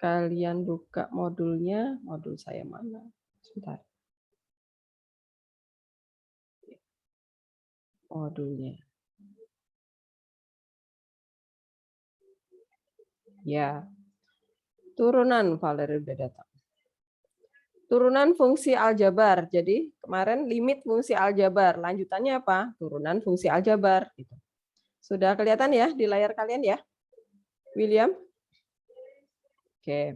kalian buka modulnya, modul saya mana? Sebentar. Modulnya. Ya. Turunan Valerie udah datang. Turunan fungsi aljabar. Jadi kemarin limit fungsi aljabar. Lanjutannya apa? Turunan fungsi aljabar. Sudah kelihatan ya di layar kalian ya, William? Oke.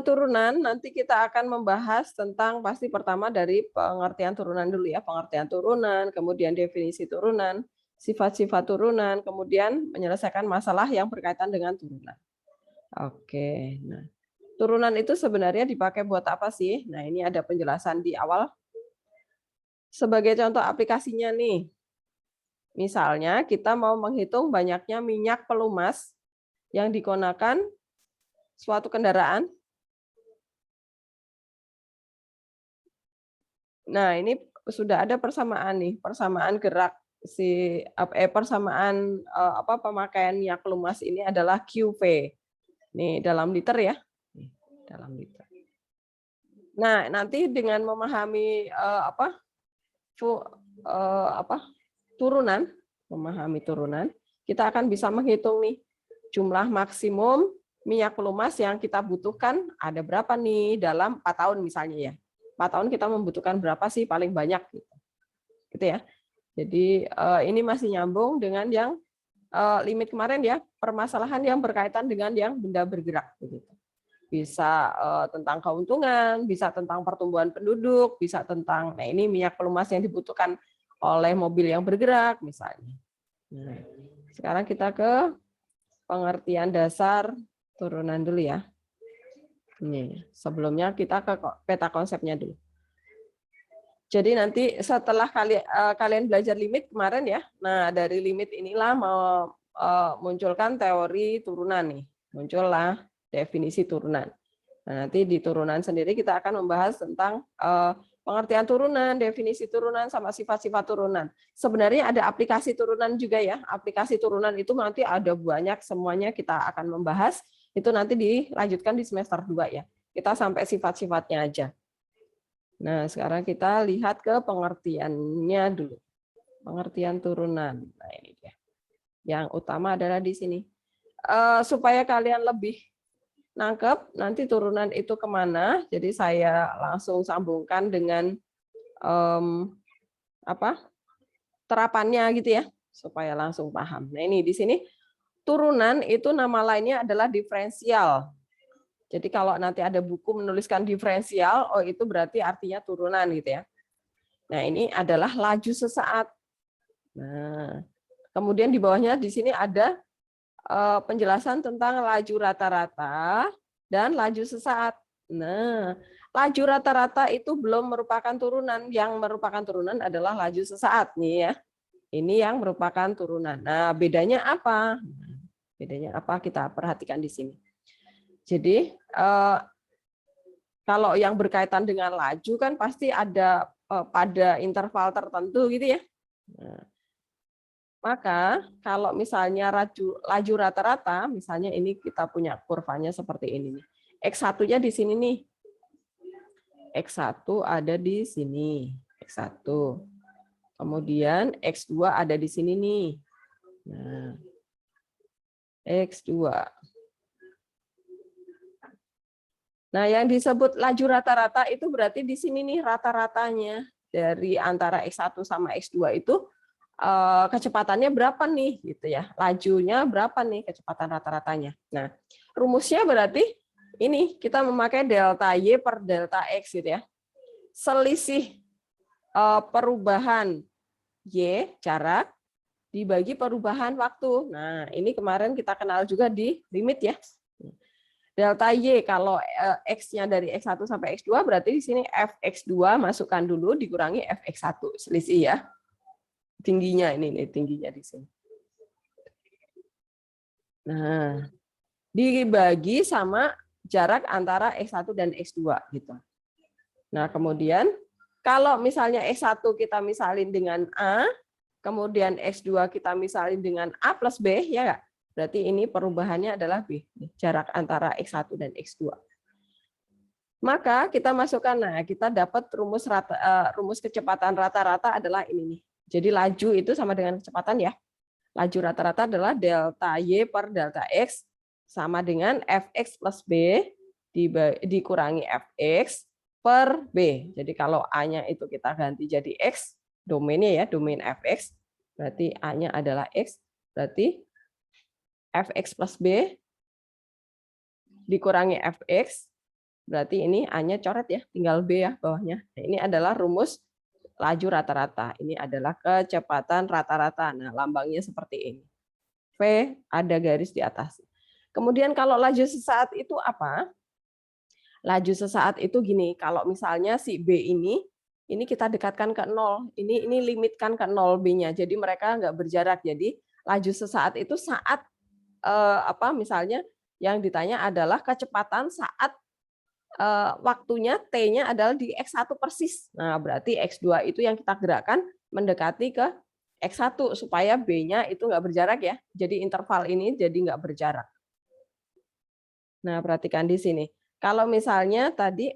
Turunan nanti kita akan membahas tentang pasti pertama dari pengertian turunan dulu ya, pengertian turunan, kemudian definisi turunan, sifat-sifat turunan, kemudian menyelesaikan masalah yang berkaitan dengan turunan. Oke, nah turunan itu sebenarnya dipakai buat apa sih? Nah ini ada penjelasan di awal. Sebagai contoh aplikasinya nih, misalnya kita mau menghitung banyaknya minyak pelumas yang digunakan suatu kendaraan. Nah, ini sudah ada persamaan nih, persamaan gerak persamaan pemakaian minyak pelumas ini adalah QV. Nih dalam liter ya. Nih, dalam liter. Nah, nanti dengan memahami turunan, memahami turunan, kita akan bisa menghitung nih jumlah maksimum minyak pelumas yang kita butuhkan ada berapa nih dalam 4 tahun misalnya ya. 4 tahun kita membutuhkan berapa sih paling banyak gitu ya. Jadi ini masih nyambung dengan yang limit kemarin ya, permasalahan yang berkaitan dengan yang benda bergerak begitu. Bisa tentang keuntungan, bisa tentang pertumbuhan penduduk, bisa tentang nah ini minyak pelumas yang dibutuhkan oleh mobil yang bergerak misalnya. Nah, sekarang kita ke pengertian dasar turunan dulu ya. Ini sebelumnya kita ke peta konsepnya dulu. Jadi nanti setelah kalian belajar limit kemarin ya, nah dari limit inilah mau munculkan teori turunan nih, muncullah definisi turunan. Nah, nanti di turunan sendiri kita akan membahas tentang pengertian turunan, definisi turunan, sama sifat-sifat turunan. Sebenarnya ada aplikasi turunan juga ya. Aplikasi turunan itu nanti ada banyak, semuanya kita akan membahas. Itu nanti dilanjutkan di semester 2 ya. Kita sampai sifat-sifatnya aja. Nah, sekarang kita lihat ke pengertiannya dulu. Pengertian turunan. Nah, ini dia. Yang utama adalah di sini. Supaya kalian lebih nangkep nanti turunan itu kemana, jadi saya langsung sambungkan dengan terapannya gitu ya, supaya langsung paham. Nah ini di sini turunan itu nama lainnya adalah diferensial. Jadi kalau nanti ada buku menuliskan diferensial, oh itu berarti artinya turunan gitu ya. Nah ini adalah laju sesaat. Nah kemudian di bawahnya di sini ada penjelasan tentang laju rata-rata dan laju sesaat. Nah, laju rata-rata itu belum merupakan turunan. Yang merupakan turunan adalah laju sesaat nih ya. Ini yang merupakan turunan. Nah, bedanya apa? Bedanya apa? Kita perhatikan di sini. Jadi, kalau yang berkaitan dengan laju kan pasti ada pada interval tertentu gitu ya. Nah, maka kalau misalnya laju rata-rata, misalnya ini kita punya kurvanya seperti ini nih. X1-nya di sini nih. X1 ada di sini. X1. Kemudian X2 ada di sini nih. Nah, X2. Nah, yang disebut laju rata-rata itu berarti di sini nih rata-ratanya. Dari antara X1 sama X2 itu kecepatannya berapa nih gitu ya, lajunya berapa nih kecepatan rata-ratanya. Nah rumusnya berarti ini kita memakai delta Y per delta X gitu ya, selisih perubahan Y jarak dibagi perubahan waktu. Nah ini kemarin kita kenal juga di limit ya, delta Y kalau X-nya dari X1 sampai X2 berarti di sini Fx2 masukkan dulu dikurangi Fx1 selisih ya. Tingginya ini nih, tingginya di sini. Nah, dibagi sama jarak antara X1 dan X2 gitu. Nah, kemudian kalau misalnya X1 kita misalin dengan A, kemudian X2 kita misalin dengan A plus B, ya nggak? Berarti ini perubahannya adalah B, jarak antara X1 dan X2. Maka kita masukkan, nah kita dapat rumus kecepatan rata-rata adalah ini nih. Jadi laju itu sama dengan kecepatan ya. Laju rata-rata adalah delta Y per delta X sama dengan Fx plus B dikurangi Fx per B. Jadi kalau A-nya itu kita ganti jadi X, domainnya ya, domain Fx, berarti A-nya adalah X, berarti Fx plus B dikurangi Fx, berarti ini A-nya coret ya, tinggal B ya bawahnya. Nah, ini adalah rumus laju rata-rata. Ini adalah kecepatan rata-rata. Nah, lambangnya seperti ini. V ada garis di atas. Kemudian kalau laju sesaat itu apa? Laju sesaat itu gini, kalau misalnya si B ini kita dekatkan ke 0. Ini limitkan ke 0 B-nya. Jadi mereka nggak berjarak. Jadi laju sesaat itu saat misalnya yang ditanya adalah kecepatan saat waktunya T-nya adalah di X1 persis. Nah, berarti X2 itu yang kita gerakkan mendekati ke X1 supaya B-nya itu nggak berjarak ya. Jadi interval ini jadi nggak berjarak. Nah, perhatikan di sini. Kalau misalnya tadi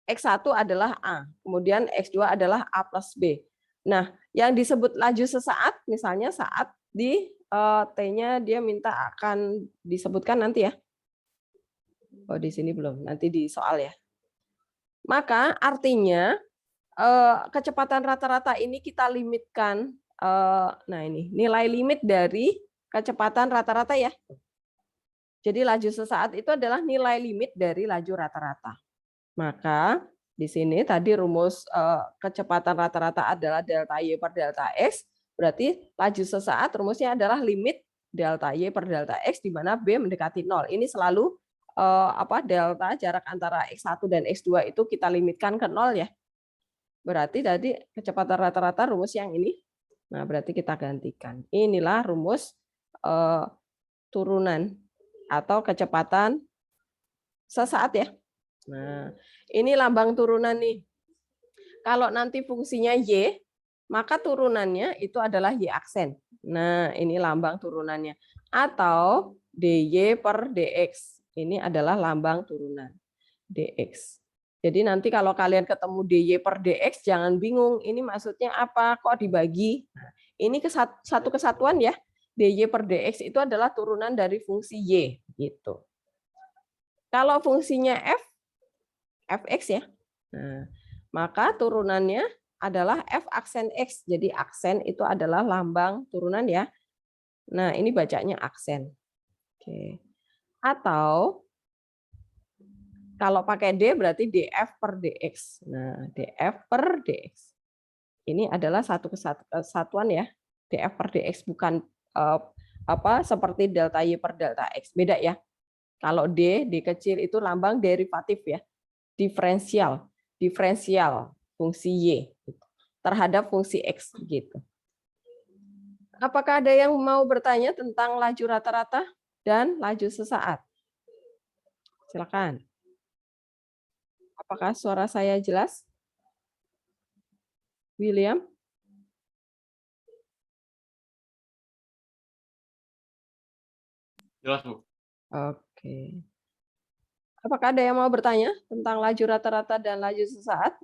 X1 adalah A, kemudian X2 adalah A plus B. Nah, yang disebut laju sesaat, misalnya saat di T-nya dia minta akan disebutkan nanti ya. Oh, di sini belum, nanti di soal ya. Maka artinya kecepatan rata-rata ini kita limitkan, nah ini nilai limit dari kecepatan rata-rata ya. Jadi laju sesaat itu adalah nilai limit dari laju rata-rata. Maka di sini tadi rumus kecepatan rata-rata adalah delta Y per delta X, berarti laju sesaat rumusnya adalah limit delta Y per delta X di mana B mendekati 0. Ini selalu delta jarak antara X1 dan X2 itu kita limitkan ke 0 ya. Berarti tadi kecepatan rata-rata rumus yang ini. Nah, berarti kita gantikan. Inilah rumus turunan atau kecepatan sesaat ya. Nah, ini lambang turunan nih. Kalau nanti fungsinya Y, maka turunannya itu adalah Y aksen. Nah, ini lambang turunannya. Atau DY per DX. Ini adalah lambang turunan. DX. Jadi nanti kalau kalian ketemu DY per DX, jangan bingung. Ini maksudnya apa? Kok dibagi? Nah, ini satu kesatuan ya. DY per DX itu adalah turunan dari fungsi Y. Gitu. Kalau fungsinya F, Fx ya. Nah, maka turunannya adalah F aksen X. Jadi aksen itu adalah lambang turunan ya. Nah, ini bacanya aksen. Oke. Atau kalau pakai D berarti DF per DX. Nah, DF per DX. Ini adalah satu kesatuan ya. DF per DX bukan seperti delta Y per delta X. Beda ya. Kalau D kecil itu lambang derivatif ya. Diferensial fungsi Y terhadap fungsi X gitu. Apakah ada yang mau bertanya tentang laju rata-rata dan laju sesaat? Silakan. Apakah suara saya jelas? William? Jelas, Bu. Oke. Apakah ada yang mau bertanya tentang laju rata-rata dan laju sesaat?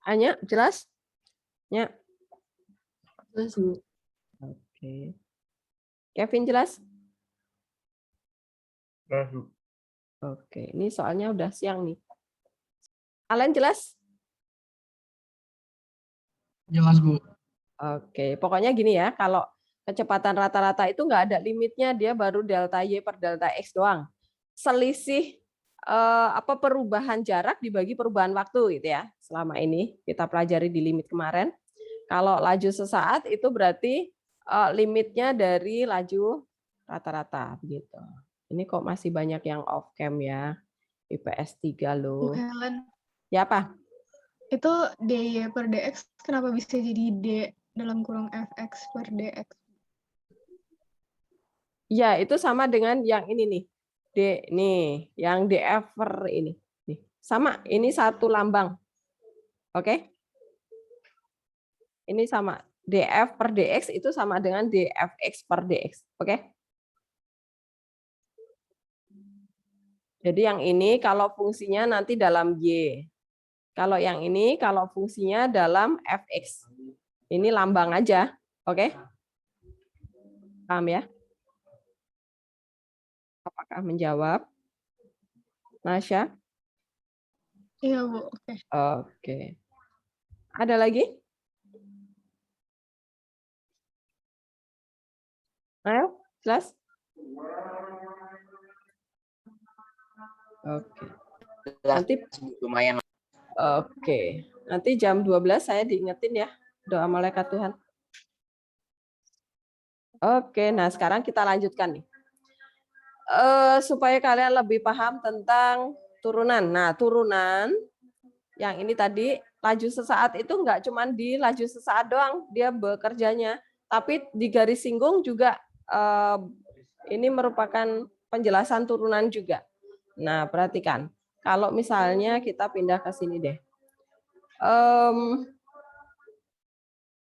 Anya, jelas? Ya. Jelas, Bu. Oke. Kevin jelas? Jelas, Bu. Oke, ini soalnya udah siang nih. Alan jelas? Jelas, Bu. Oke, pokoknya gini ya, kalau kecepatan rata-rata itu nggak ada limitnya, dia baru delta Y per delta X doang. Selisih perubahan jarak dibagi perubahan waktu gitu ya. Selama ini kita pelajari di limit kemarin. Kalau laju sesaat itu berarti limitnya dari laju rata-rata begitu. Ini kok masih banyak yang off cam ya. IPS 3 loh. Bu Helen, Ya apa? itu DY per DX kenapa bisa jadi D dalam kurung FX per DX? Ya, itu sama dengan yang ini nih. D nih, yang DF per ini. Nih, sama, ini satu lambang. Oke? Ini sama. df per dx itu sama dengan dfx per dx. Oke? Jadi yang ini kalau fungsinya nanti dalam y. Kalau yang ini kalau fungsinya dalam fx. Ini lambang aja. Oke? Paham ya? Apakah menjawab? Nasya? Iya, Bu. Oke. Oke. Ada lagi? Ayo, jelas? Oke. Nanti Lumayan. oke. Nanti jam 12 saya diingetin ya doa malaikat Tuhan. Oke, nah sekarang kita lanjutkan nih. Supaya kalian lebih paham tentang turunan. Nah, turunan yang ini tadi laju sesaat itu enggak cuma di laju sesaat doang dia bekerjanya, tapi di garis singgung juga ini merupakan penjelasan turunan juga. Nah, perhatikan. Kalau misalnya kita pindah ke sini deh.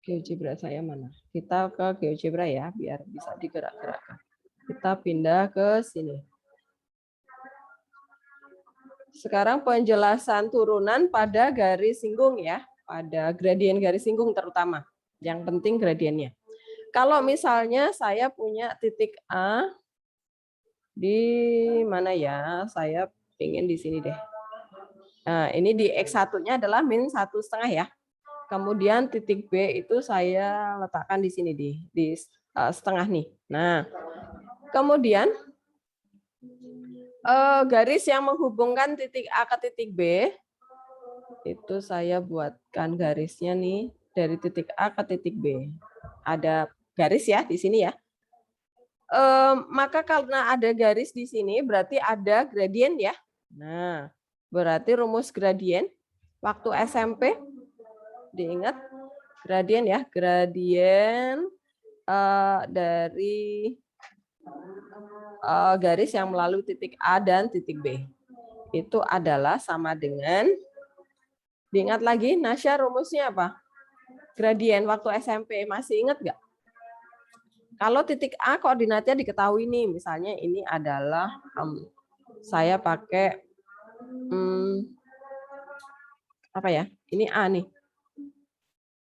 GeoGebra saya mana? Kita ke GeoGebra ya, biar bisa digerak-gerakkan. Kita pindah ke sini. Sekarang penjelasan turunan pada garis singgung ya, pada gradien garis singgung terutama. Yang penting gradiennya. Kalau misalnya saya punya titik A di mana ya? Saya ingin di sini deh. Nah, ini di X1-nya adalah min 1,5 ya. Kemudian titik B itu saya letakkan di sini di setengah nih. Nah, kemudian garis yang menghubungkan titik A ke titik B itu saya buatkan garisnya nih dari titik A ke titik B. Ada garis ya di sini ya. Maka karena ada garis di sini berarti ada gradien ya. Nah, berarti rumus gradien waktu SMP diingat gradien ya, gradien dari garis yang melalui titik A dan titik B. Itu adalah sama dengan, diingat lagi, Nasya rumusnya apa? Gradien waktu SMP, masih ingat nggak? Kalau titik A koordinatnya diketahui nih, misalnya ini adalah, saya pakai, apa ya, ini A nih.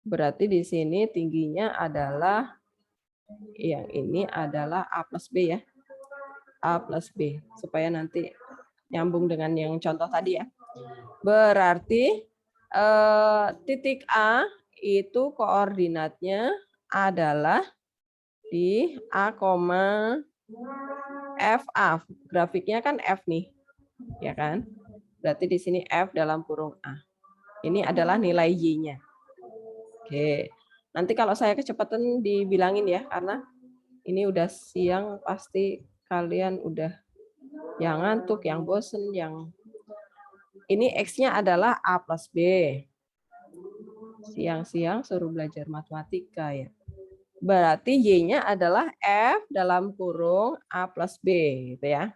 Berarti di sini tingginya adalah, yang ini adalah A plus B ya. A plus B, supaya nanti nyambung dengan yang contoh tadi ya. Berarti titik A itu koordinatnya adalah di A, FA. Grafiknya kan F nih, ya kan? Berarti di sini F dalam kurung A. Ini adalah nilai Y-nya. Oke. Nanti kalau saya kecepatan dibilangin ya, karena ini udah siang pasti kalian udah yang ngantuk, yang bosen, yang ini X-nya adalah A plus B. Siang-siang suruh belajar matematika ya. Berarti Y-nya adalah F dalam kurung A plus B, gitu ya.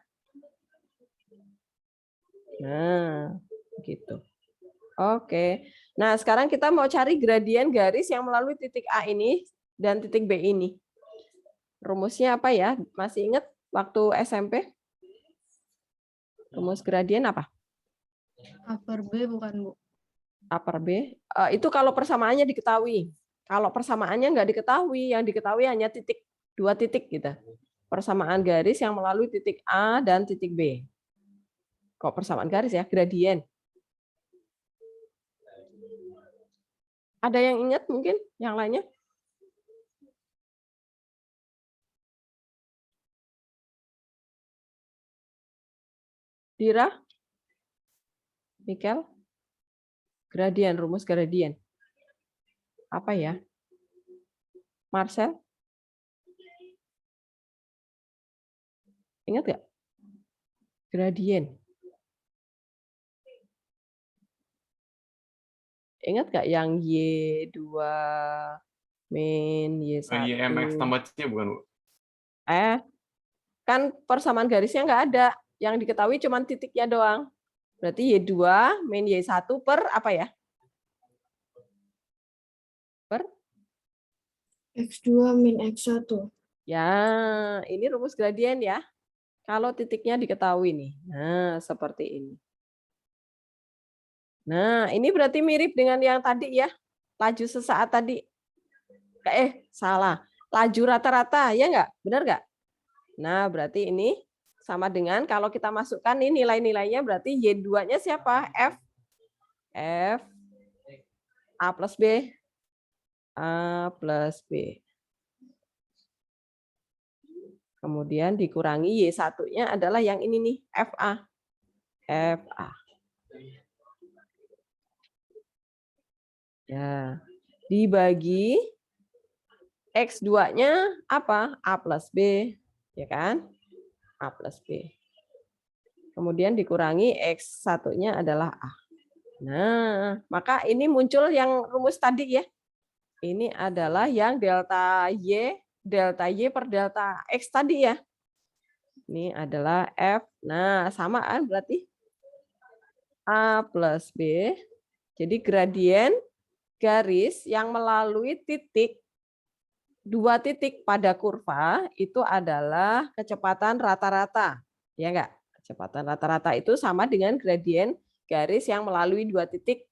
Nah, gitu. Oke. Nah, sekarang kita mau cari gradien garis yang melalui titik A ini dan titik B ini. Rumusnya apa ya? Masih ingat waktu SMP? Rumus gradien apa? A per B bukan, Bu? A per B. Itu kalau persamaannya diketahui. Kalau persamaannya nggak diketahui, yang diketahui hanya titik, 2 titik gitu. Persamaan garis yang melalui titik A dan titik B. Kok persamaan garis ya? Gradien. Ada yang ingat mungkin yang lainnya? Dira? Mikel? Gradien, rumus gradien. Apa ya? Marcel? Ingat nggak? Gradien. Ingat nggak yang Y2 min Y1? YMX tambah C bukan, Bu? Kan persamaan garisnya nggak ada. Yang diketahui cuma titiknya doang. Berarti Y2 min Y1 per apa ya? Per X2 min X1. Ya, ini rumus gradien ya. Kalau titiknya diketahui nih. Nah, seperti ini. Nah, ini berarti mirip dengan yang tadi ya. Laju sesaat tadi. Salah. Laju rata-rata, ya nggak? Benar nggak? Nah, berarti ini sama dengan kalau kita masukkan ini nilai-nilainya berarti Y2-nya siapa? F A plus B. A plus B. Kemudian dikurangi Y1-nya adalah yang ini nih, FA. FA. Ya. Dibagi X2-nya apa? A plus B. Ya kan? A plus B. Kemudian dikurangi X1-nya adalah A. Nah, maka ini muncul yang rumus tadi ya. Ini adalah yang delta Y per delta X tadi ya. Ini adalah F. Nah, samaan berarti A plus B. Jadi gradien garis yang melalui titik, dua titik pada kurva itu adalah kecepatan rata-rata. Ya enggak? Kecepatan rata-rata itu sama dengan gradien garis yang melalui dua titik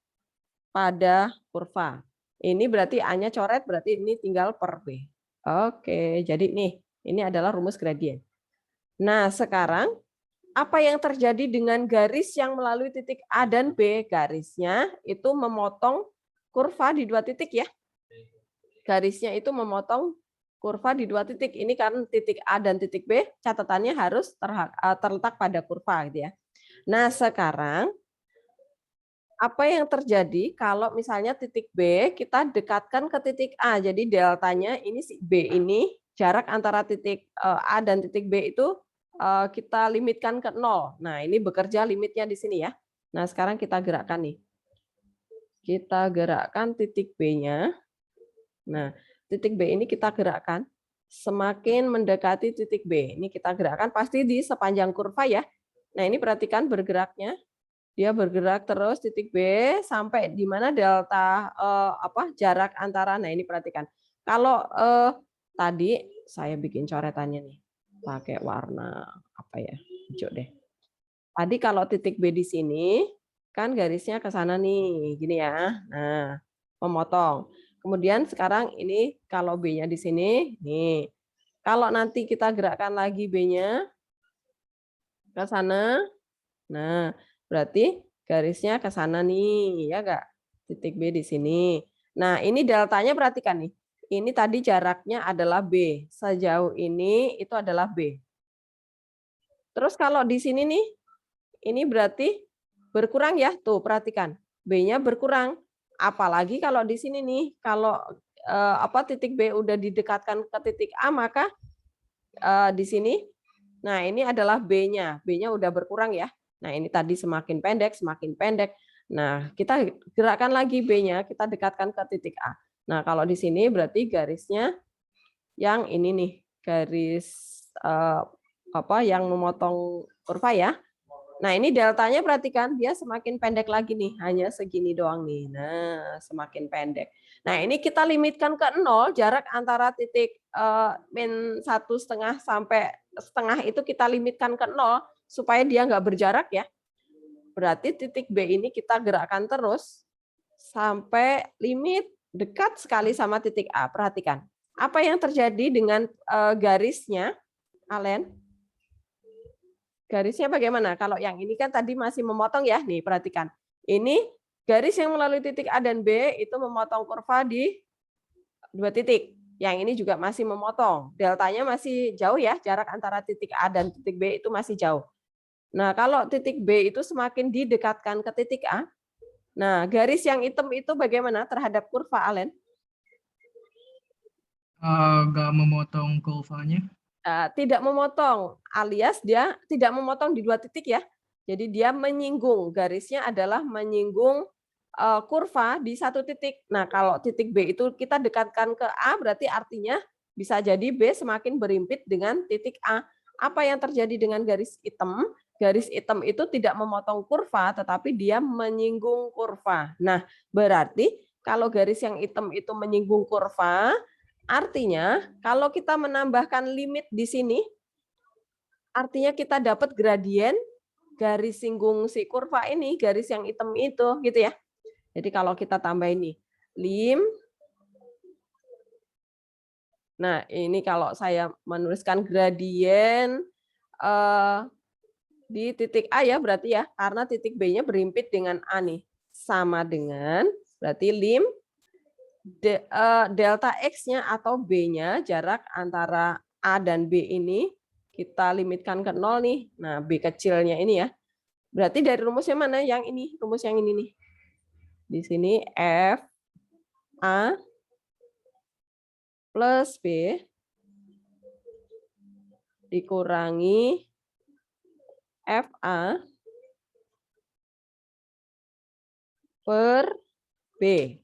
pada kurva. Ini berarti A-nya coret, berarti ini tinggal per B. Oke, jadi nih, ini adalah rumus gradien. Nah, sekarang apa yang terjadi dengan garis yang melalui titik A dan B? Garisnya itu memotong kurva di dua titik ya. Garisnya itu memotong kurva di dua titik. Ini kan titik A dan titik B, catatannya harus terletak pada kurva gitu ya. Nah, sekarang apa yang terjadi kalau misalnya titik B kita dekatkan ke titik A. Jadi deltanya ini si B ini, jarak antara titik A dan titik B itu kita limitkan ke 0. Nah, ini bekerja limitnya di sini ya. Nah, sekarang kita gerakkan nih. Kita gerakkan titik B-nya. Nah, titik B ini kita gerakkan. Semakin mendekati titik B, ini kita gerakkan pasti di sepanjang kurva ya. Nah, ini perhatikan bergeraknya. Dia bergerak terus titik B sampai di mana delta jarak antara. Nah, ini perhatikan. Kalau tadi saya bikin coretannya nih pakai warna apa ya? Hijau deh. Tadi kalau titik B di sini kan garisnya ke sana nih, gini ya. Nah, memotong. Kemudian sekarang ini kalau B-nya di sini, nih. Kalau nanti kita gerakkan lagi B-nya ke sana. Nah, berarti garisnya ke sana nih, ya enggak? Titik B di sini. Nah, ini deltanya perhatikan nih. Ini tadi jaraknya adalah B. Sejauh ini itu adalah B. Terus kalau di sini nih, ini berarti berkurang ya. Tuh, perhatikan. B-nya berkurang. Apalagi kalau di sini nih, kalau titik B udah didekatkan ke titik A, maka di sini, nah ini adalah B-nya. B-nya udah berkurang ya. Nah, ini tadi semakin pendek, semakin pendek. Nah, kita gerakkan lagi B-nya, kita dekatkan ke titik A. Nah, kalau di sini berarti garisnya yang ini nih, garis yang memotong kurva ya. Nah, ini deltanya perhatikan, dia semakin pendek lagi nih, hanya segini doang nih. Nah, semakin pendek. Nah, ini kita limitkan ke 0, jarak antara titik min 1,5 sampai setengah itu kita limitkan ke 0, supaya dia nggak berjarak ya. Berarti titik B ini kita gerakkan terus sampai limit dekat sekali sama titik A. Perhatikan. Apa yang terjadi dengan garisnya, Alen? Garisnya bagaimana? Kalau yang ini kan tadi masih memotong ya. Nih, perhatikan. Ini garis yang melalui titik A dan B itu memotong kurva di dua titik. Yang ini juga masih memotong. Deltanya masih jauh ya. Jarak antara titik A dan titik B itu masih jauh. Nah, kalau titik B itu semakin didekatkan ke titik A, nah garis yang hitam itu bagaimana terhadap kurva, Alen? Nggak memotong kurvanya. Tidak memotong, alias dia tidak memotong di dua titik ya. Jadi dia menyinggung, garisnya adalah menyinggung kurva di satu titik. Nah, kalau titik B itu kita dekatkan ke A, berarti artinya bisa jadi B semakin berimpit dengan titik A. Apa yang terjadi dengan garis hitam? Garis hitam itu tidak memotong kurva, tetapi dia menyinggung kurva. Nah, berarti kalau garis yang hitam itu menyinggung kurva, Artinya, kalau kita menambahkan limit di sini, artinya kita dapat gradien garis singgung si kurva ini, garis yang hitam itu, gitu ya. Jadi kalau kita tambah ini, lim. Nah, ini kalau saya menuliskan gradien di titik A ya, berarti ya, karena titik B-nya berhimpit dengan A nih. Sama dengan, berarti lim delta X-nya atau B-nya, jarak antara A dan B ini, kita limitkan ke 0 nih. Nah, B kecilnya ini ya. Berarti dari rumusnya mana? Yang ini, rumus yang ini nih. Di sini F A plus B dikurangi FA per B.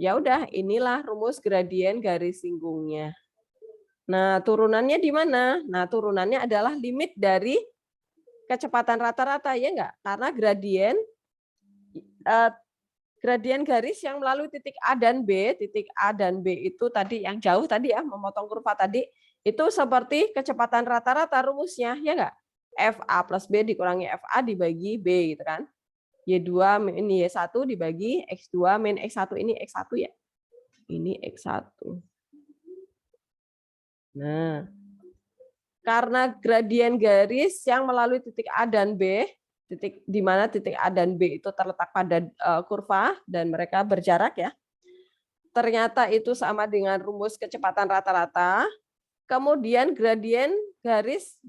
Ya udah, inilah rumus gradien garis singgungnya. Nah, turunannya di mana? Nah, turunannya adalah limit dari kecepatan rata-rata, ya enggak? Karena gradien garis yang melalui titik A dan B, titik A dan B itu tadi yang jauh tadi ya, memotong kurva tadi, itu seperti kecepatan rata-rata rumusnya, ya enggak? FA plus B dikurangi FA dibagi B, gitu kan? Y2 min Y1 dibagi X2 min X1, ini X1 ya. Ini X1. Nah, karena gradien garis yang melalui titik A dan B, titik di mana titik A dan B itu terletak pada kurva dan mereka berjarak ya. Ternyata itu sama dengan rumus kecepatan rata-rata. Kemudian gradien garis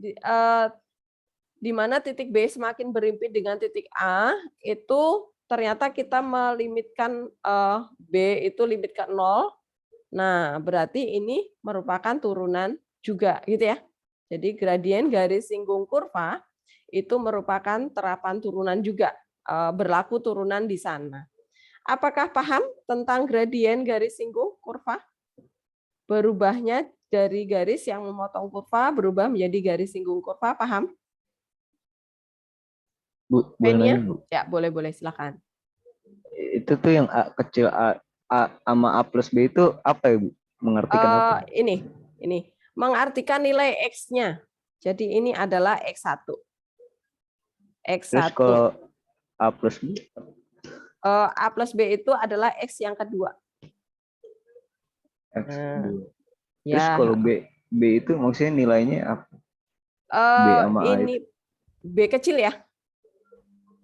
di mana titik B semakin berimpit dengan titik A, itu ternyata kita melimitkan B itu limit ke 0. Nah, berarti ini merupakan turunan juga, gitu ya. Jadi gradien garis singgung kurva itu merupakan terapan turunan juga, berlaku turunan di sana. Apakah paham tentang gradien garis singgung kurva? Berubahnya dari garis yang memotong kurva berubah menjadi garis singgung kurva, paham? Bu, boleh nanya, Bu? Ya, boleh, silakan. Itu tuh yang A kecil A sama A plus B itu apa ya, Bu? Mengartikan apa? Ini mengartikan nilai X-nya. Jadi ini adalah X1. Terus kalau A plus B? A plus B itu adalah X yang kedua. X Nah, terus ya. kalau B itu maksudnya nilainya apa? B sama A Ini itu. B kecil ya?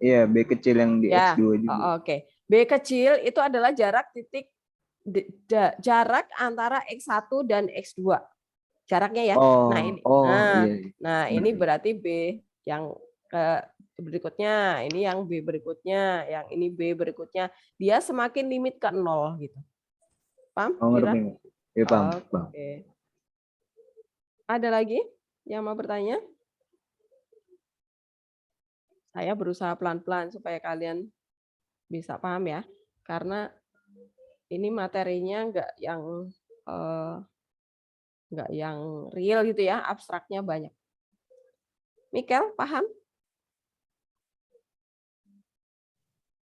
Iya, B kecil yang di Ya. X2 juga. Oke. B kecil itu adalah jarak titik jarak antara X1 dan X2. Jaraknya ya. Nah, ini. Iya. Nah, ini berarti B yang berikutnya, ini yang B berikutnya, yang ini B berikutnya. Dia semakin limit ke 0 gitu. Paham? Ngerti. Ya, paham. Oke. Ada lagi yang mau bertanya? Saya berusaha pelan-pelan supaya kalian bisa paham ya. Karena ini materinya nggak yang real gitu ya, abstraknya banyak. Mikel, paham?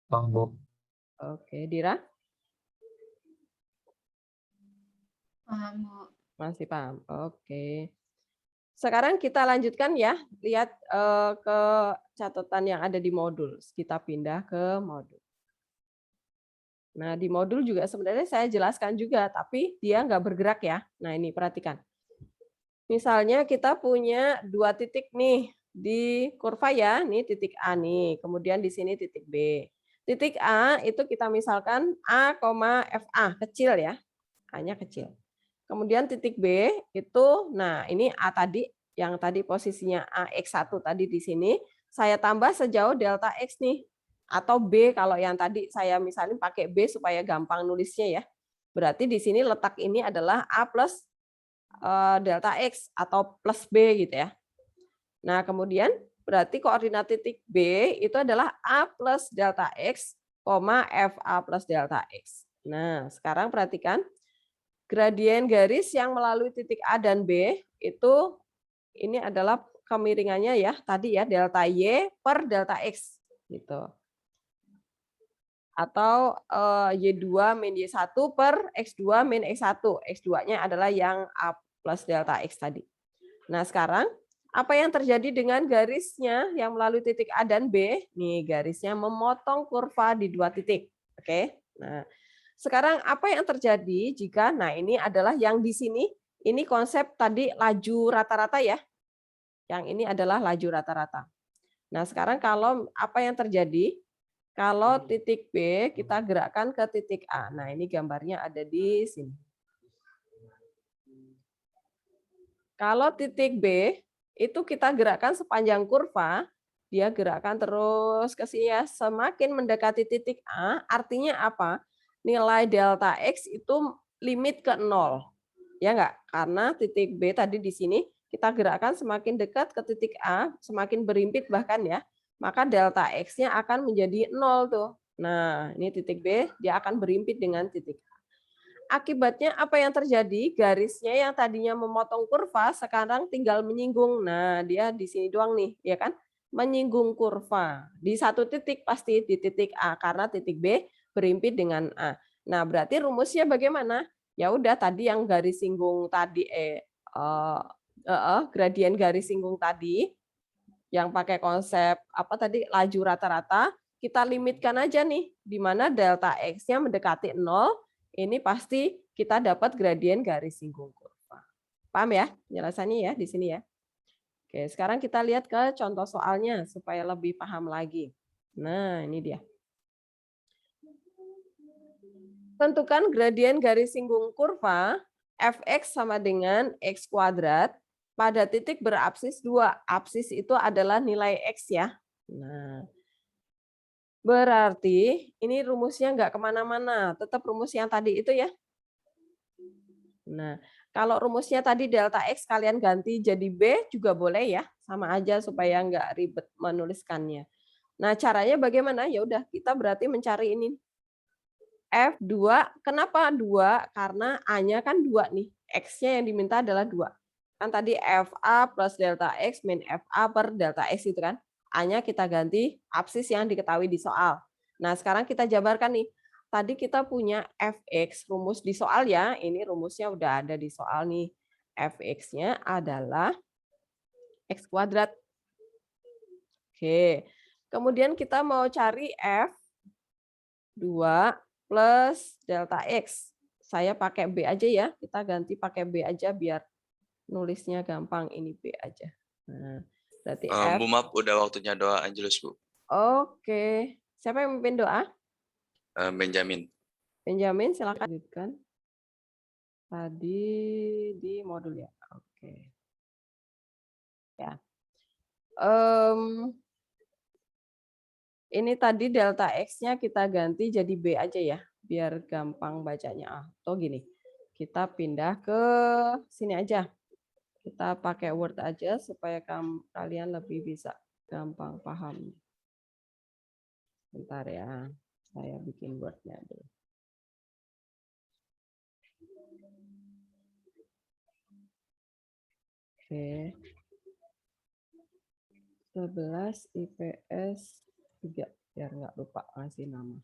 Paham, Bu. Oke, Dira? Paham, Bu. Masih paham. Oke. Sekarang kita lanjutkan ya, lihat ke catatan yang ada di modul. Kita pindah ke modul. Nah, di modul juga sebenarnya saya jelaskan juga, tapi dia nggak bergerak ya. Nah, ini perhatikan. Misalnya kita punya dua titik nih di kurva ya, nih titik A nih, kemudian di sini titik B. Titik A itu kita misalkan A, FA, kecil ya, A-nya kecil. Kemudian titik B itu, nah ini A tadi, yang tadi posisinya AX1 tadi di sini, saya tambah sejauh delta X nih. Atau B kalau yang tadi saya misalnya pakai B supaya gampang nulisnya ya. Berarti di sini letak ini adalah A plus delta X atau plus B gitu ya. Nah kemudian berarti koordinat titik B itu adalah A plus delta X, FA plus delta X. Nah sekarang perhatikan, gradien garis yang melalui titik A dan B itu ini adalah kemiringannya ya tadi ya delta Y per delta X gitu. Atau Y2 min Y1 per X2 min X1. X2-nya adalah yang A plus delta X tadi. Nah, sekarang apa yang terjadi dengan garisnya yang melalui titik A dan B? Nih, garisnya memotong kurva di 2 titik. Oke. Nah, sekarang apa yang terjadi jika, nah ini adalah yang di sini, ini konsep tadi laju rata-rata ya. Yang ini adalah laju rata-rata. Nah, sekarang kalau apa yang terjadi? Kalau titik B kita gerakkan ke titik A. Nah, ini gambarnya ada di sini. Kalau titik B itu kita gerakkan sepanjang kurva, dia gerakkan terus ke sini ya. Semakin mendekati titik A, artinya apa? Nilai delta X itu limit ke 0. Ya enggak? Karena titik B tadi di sini kita gerakkan semakin dekat ke titik A, semakin berimpit bahkan ya, maka delta X-nya akan menjadi 0 tuh. Nah, ini titik B, dia akan berimpit dengan titik A. Akibatnya apa yang terjadi? Garisnya yang tadinya memotong kurva sekarang tinggal menyinggung. Nah, dia di sini doang nih, ya kan? Menyinggung kurva. Di satu titik pasti di titik A karena titik B berimpit dengan A. Nah, berarti rumusnya bagaimana? Ya udah tadi yang garis singgung tadi gradien garis singgung tadi yang pakai konsep apa tadi laju rata-rata, kita limitkan aja nih di mana delta X-nya mendekati 0, ini pasti kita dapat gradien garis singgung kurva. Paham ya penjelasannya ya di sini ya? Oke, sekarang kita lihat ke contoh soalnya supaya lebih paham lagi. Nah, ini dia. Tentukan gradien garis singgung kurva fx sama dengan x kuadrat pada titik berapsis 2. Apsis itu adalah nilai x ya. Nah, berarti ini rumusnya nggak kemana-mana. Tetap rumus yang tadi itu ya. Nah, kalau rumusnya tadi delta x kalian ganti jadi b juga boleh ya. Sama aja supaya nggak ribet menuliskannya. Nah, caranya bagaimana? Ya udah kita berarti mencari ini. F2, kenapa 2? Karena A-nya kan 2 nih. X-nya yang diminta adalah 2. Kan tadi FA plus delta X min FA per delta X itu kan. A-nya kita ganti apsis yang diketahui di soal. Nah, sekarang kita jabarkan nih. Tadi kita punya Fx, rumus di soal ya. Ini rumusnya udah ada di soal nih. Fx-nya adalah X kuadrat. Oke. Kemudian kita mau cari F2 plus delta X. Saya pakai B aja ya. Kita ganti pakai B aja biar nulisnya gampang. Ini B aja. Nah, berarti F. Bu, maaf, udah waktunya doa Angelus, Bu. Oke. Siapa yang memimpin doa? Benjamin. Benjamin, silakan lanjutkan. Tadi di modul ya. Oke. Ya. Ini tadi delta X-nya kita ganti jadi B aja ya, biar gampang bacanya. Atau gini, kita pindah ke sini aja. Kita pakai Word aja supaya kalian lebih bisa gampang paham. Bentar ya, saya bikin Word-nya dulu. Oke. 11 IPS 3, biar nggak lupa ngasih nama.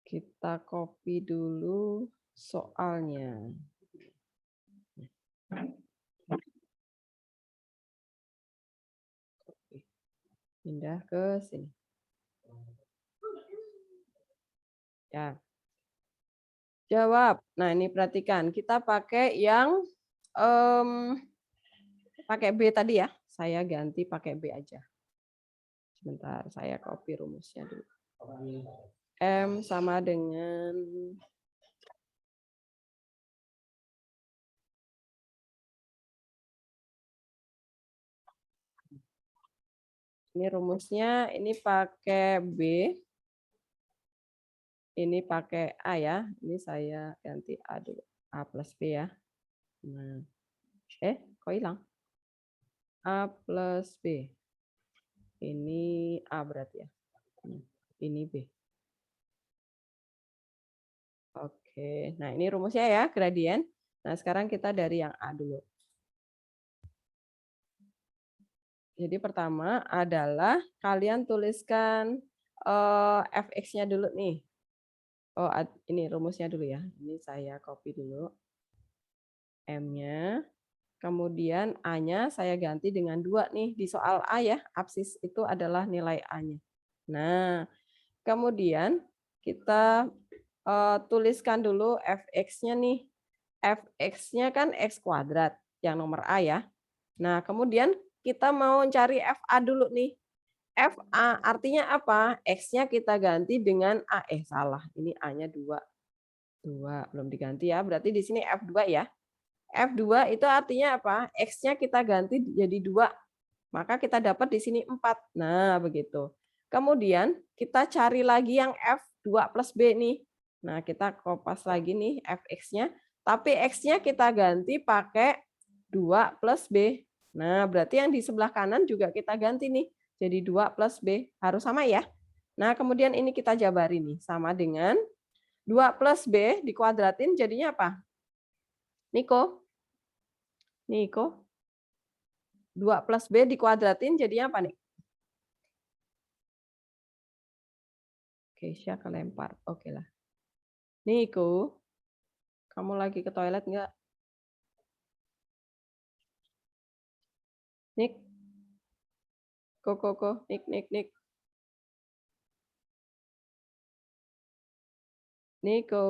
Kita copy dulu soalnya. Pindah ke sini. Ya. Jawab. Nah, ini perhatikan. Kita pakai yang pakai B tadi ya. Saya ganti pakai B aja. Sebentar, saya copy rumusnya dulu. M sama dengan ini rumusnya, ini pakai B. Ini pakai A ya. Ini saya ganti A dulu. A plus B ya. Nah. Kok hilang? A plus B. Ini A berarti ya. Ini B. Oke. Nah, ini rumusnya ya, gradien. Nah, sekarang kita dari yang A dulu. Jadi pertama adalah kalian tuliskan fx-nya dulu nih. Oh, ini rumusnya dulu ya. Ini saya copy dulu. M-nya. Kemudian A-nya saya ganti dengan 2 nih. Di soal A ya, absis itu adalah nilai A-nya. Nah, kemudian kita tuliskan dulu fx-nya nih. Fx-nya kan x kuadrat, yang nomor A ya. Nah, kemudian kita mau cari FA dulu nih. FA artinya apa? X-nya kita ganti dengan A. Salah. Ini A-nya 2. 2 belum diganti ya. Berarti di sini F2 ya. F2 itu artinya apa? X-nya kita ganti jadi 2. Maka kita dapat di sini 4. Nah, begitu. Kemudian kita cari lagi yang F2 plus B nih. Nah, kita kopas lagi nih Fx-nya. Tapi X-nya kita ganti pakai 2 plus B. Nah, berarti yang di sebelah kanan juga kita ganti nih. Jadi 2 plus B. Harus sama ya. Nah, kemudian ini kita jabari nih. Sama dengan 2 plus B dikuadratin jadinya apa? Niko? 2 plus B dikuadratin jadinya apa nih? Keisha kelempar. Oke lah. Niko, kamu lagi ke toilet nggak? Nik? Koko, Nik. Niko.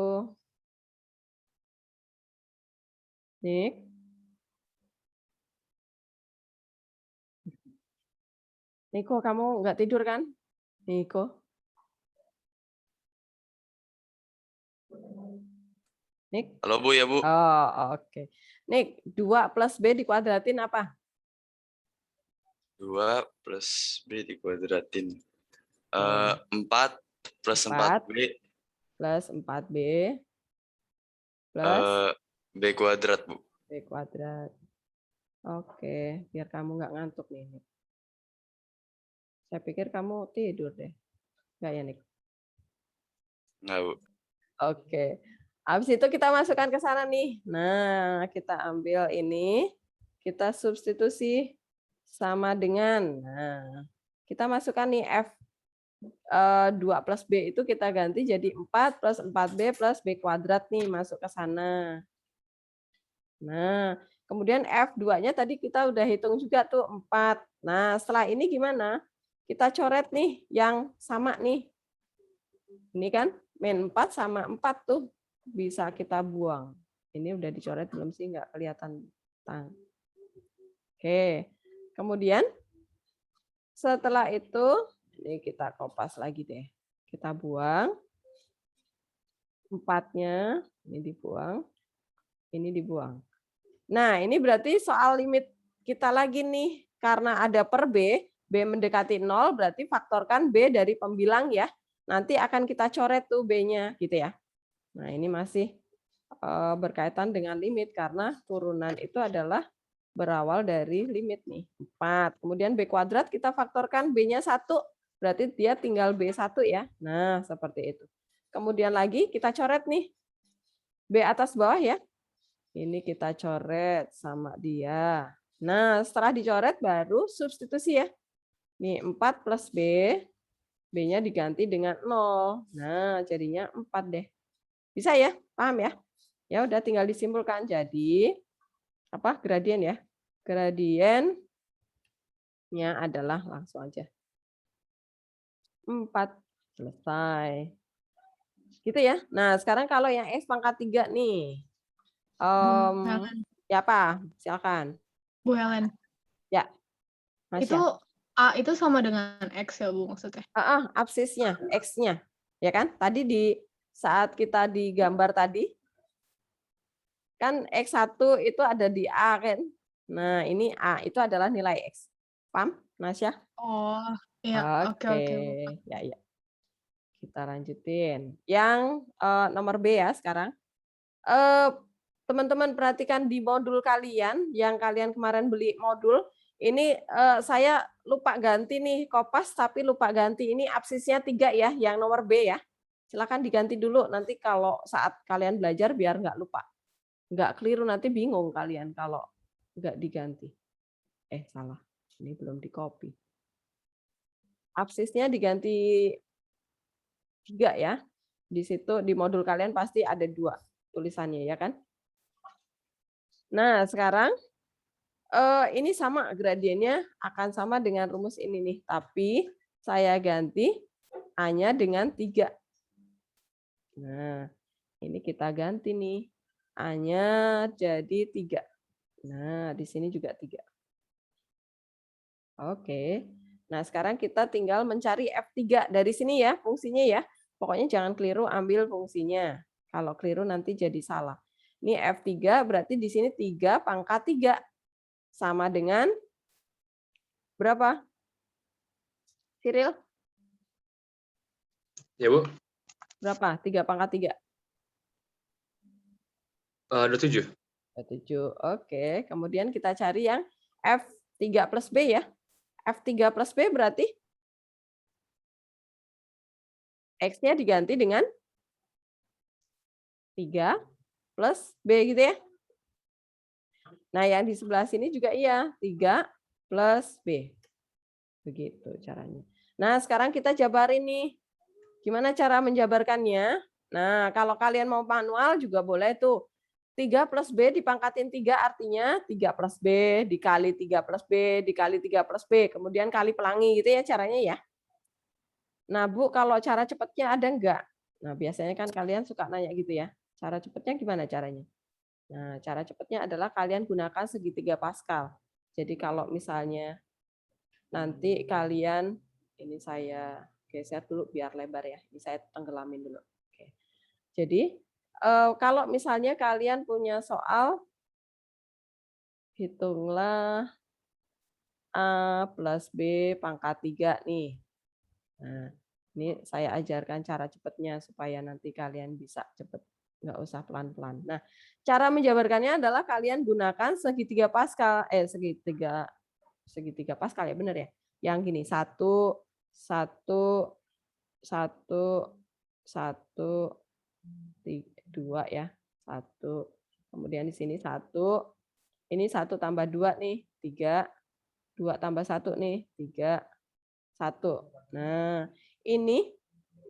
Nik? Niko, kamu nggak tidur kan? Niko? Nik? Halo Bu ya Bu. Oh, oke. Nik, 2 plus B dikuadratin apa? 2 plus B dikuadratin. 4 plus 4 4B plus 4B plus B kuadrat Bu. B kuadrat. Oke, biar kamu nggak ngantuk nih. Nik. Saya pikir kamu tidur deh. Nggak ya, Nik? Nggak Bu. Oke. Habis itu kita masukkan ke sana nih. Nah, kita ambil ini, kita substitusi sama dengan, nah, kita masukkan nih F 2 plus B itu kita ganti jadi 4 plus 4B plus B kuadrat nih, masuk ke sana. Nah, kemudian F2-nya tadi kita udah hitung juga tuh 4. Nah, setelah ini gimana? Kita coret nih yang sama nih. Ini kan min 4 sama 4 tuh bisa kita buang. Ini udah dicoret belum sih? Nggak kelihatan. Oke. Kemudian setelah itu ini kita kopas lagi deh. Kita buang. 4-nya ini dibuang. Ini dibuang. Nah, ini berarti soal limit kita lagi nih. Karena ada per B, B mendekati 0 berarti faktorkan B dari pembilang ya. Nanti akan kita coret tuh B-nya gitu ya. Nah, ini masih berkaitan dengan limit karena turunan itu adalah berawal dari limit nih, 4. Kemudian B kuadrat kita faktorkan B-nya 1, berarti dia tinggal B1 ya. Nah, seperti itu. Kemudian lagi kita coret nih, B atas bawah ya. Ini kita coret sama dia. Nah, setelah dicoret baru substitusi ya. Nih, 4 plus B, B-nya diganti dengan 0. Nah, jadinya 4 deh. Bisa ya? Paham ya? Ya udah tinggal disimpulkan. Jadi apa gradien ya? Gradiennya adalah langsung aja 4. Selesai. Gitu ya. Nah, sekarang kalau yang X pangkat 3 nih. Ya apa? Silakan. Bu Helen, Ya. Masya. itu A itu sama dengan X ya Bu maksudnya? Absisnya, X-nya. Ya kan? Tadi di saat kita digambar tadi, kan X1 itu ada di A kan? Nah, ini A itu adalah nilai X. Paham, Nasya? Oh, iya. Oke. Ya. Kita lanjutin. Yang nomor B ya sekarang. Teman-teman perhatikan di modul kalian, yang kalian kemarin beli modul, ini saya lupa ganti nih kopas, tapi lupa ganti ini absisnya 3 ya, yang nomor B ya. Silakan diganti dulu, nanti kalau saat kalian belajar biar nggak lupa. Nggak keliru, nanti bingung kalian kalau nggak diganti. Salah. Ini belum di copy. Absisnya diganti 3 ya. Di situ di modul kalian pasti ada 2 tulisannya ya kan. Nah sekarang ini sama gradiennya akan sama dengan rumus ini nih. Tapi saya ganti A-nya dengan 3. Nah ini kita ganti nih. A-nya jadi 3. Nah, di sini juga 3. Oke. Nah, sekarang kita tinggal mencari F3 dari sini ya, fungsinya ya. Pokoknya jangan keliru ambil fungsinya. Kalau keliru nanti jadi salah. Ini F3 berarti di sini 3 pangkat 3. Sama dengan berapa? Cyril? Ya, Bu. Berapa? 3 pangkat 3? 27. 27. Oke, kemudian kita cari yang F3 plus B ya. F3 plus B berarti X-nya diganti dengan 3 plus B gitu ya. Nah, yang di sebelah sini juga iya, 3 plus B. Begitu caranya. Nah, sekarang kita jabarin nih. Gimana cara menjabarkannya? Nah, kalau kalian mau manual juga boleh tuh. 3 plus B dipangkatin 3 artinya 3 plus B dikali 3 plus B dikali 3 plus B. Kemudian kali pelangi gitu ya caranya ya. Nah Bu, kalau cara cepatnya ada enggak? Nah biasanya kan kalian suka nanya gitu ya. Cara cepatnya gimana caranya? Nah cara cepatnya adalah kalian gunakan segitiga Pascal. Jadi kalau misalnya nanti kalian, ini saya geser dulu biar lebar ya. Ini saya tenggelamin dulu. Oke. Jadi kalau misalnya kalian punya soal, hitunglah A plus B pangkat 3 nih. Nah, ini saya ajarkan cara cepatnya supaya nanti kalian bisa cepat, nggak usah pelan-pelan. Nah, cara menjabarkannya adalah kalian gunakan segitiga Pascal, segitiga Pascal ya benar ya. Yang gini 1, 1, 1, 1, 2 ya. 1. Kemudian di sini 1. Ini 1 tambah 2 nih, 3. 2 tambah 1 nih, 3. 1. Nah, ini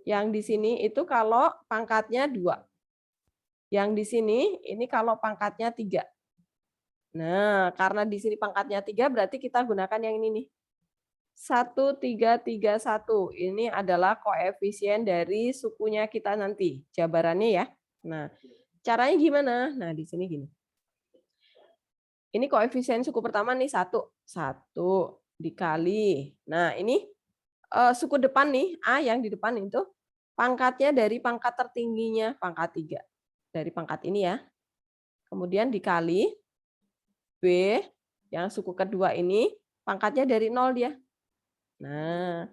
yang di sini itu kalau pangkatnya 2. Yang di sini ini kalau pangkatnya 3. Nah, karena di sini pangkatnya 3 berarti kita gunakan yang ini nih. 1, 3, 3, 1. Ini adalah koefisien dari sukunya kita nanti. Jabarannya ya. Nah, caranya gimana? Nah, di sini gini. Ini koefisien suku pertama nih 1. 1 dikali. Nah, ini suku depan nih, A yang di depan itu, pangkatnya dari pangkat tertingginya, pangkat 3. Dari pangkat ini ya. Kemudian dikali B, yang suku kedua ini, pangkatnya dari 0 dia. Nah,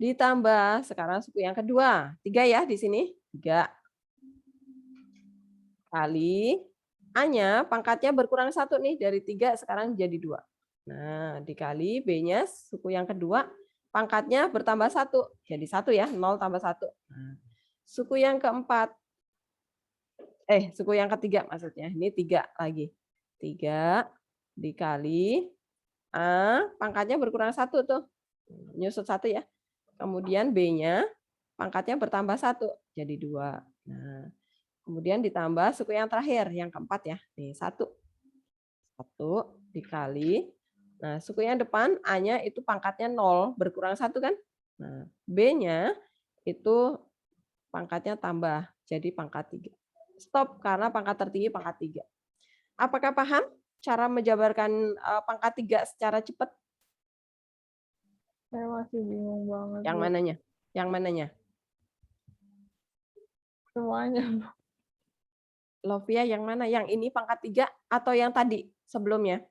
ditambah sekarang suku yang kedua. 3 ya di sini. 3. Kali A-nya pangkatnya berkurang 1 nih. Dari 3 sekarang jadi 2. Nah, dikali B-nya suku yang kedua. Pangkatnya bertambah 1. Jadi 1 ya. 0 tambah 1. Nah, suku yang keempat. Suku yang ketiga maksudnya. Ini 3 lagi. 3 dikali A. Pangkatnya berkurang 1 tuh. Nyusut 1 ya. Kemudian B-nya pangkatnya bertambah 1. Jadi 2. Nah, kemudian ditambah suku yang terakhir, yang keempat ya. Nih, 1. 1 dikali. Nah, suku yang depan A-nya itu pangkatnya 0, berkurang 1 kan? Nah, B-nya itu pangkatnya tambah, jadi pangkat 3. Stop, karena pangkat tertinggi pangkat 3. Apakah paham cara menjabarkan pangkat 3 secara cepat? Saya masih bingung banget. Yang Bu. mananya? Yang mananya? Semuanya. Lovia yang mana? Yang ini pangkat 3 atau yang tadi sebelumnya?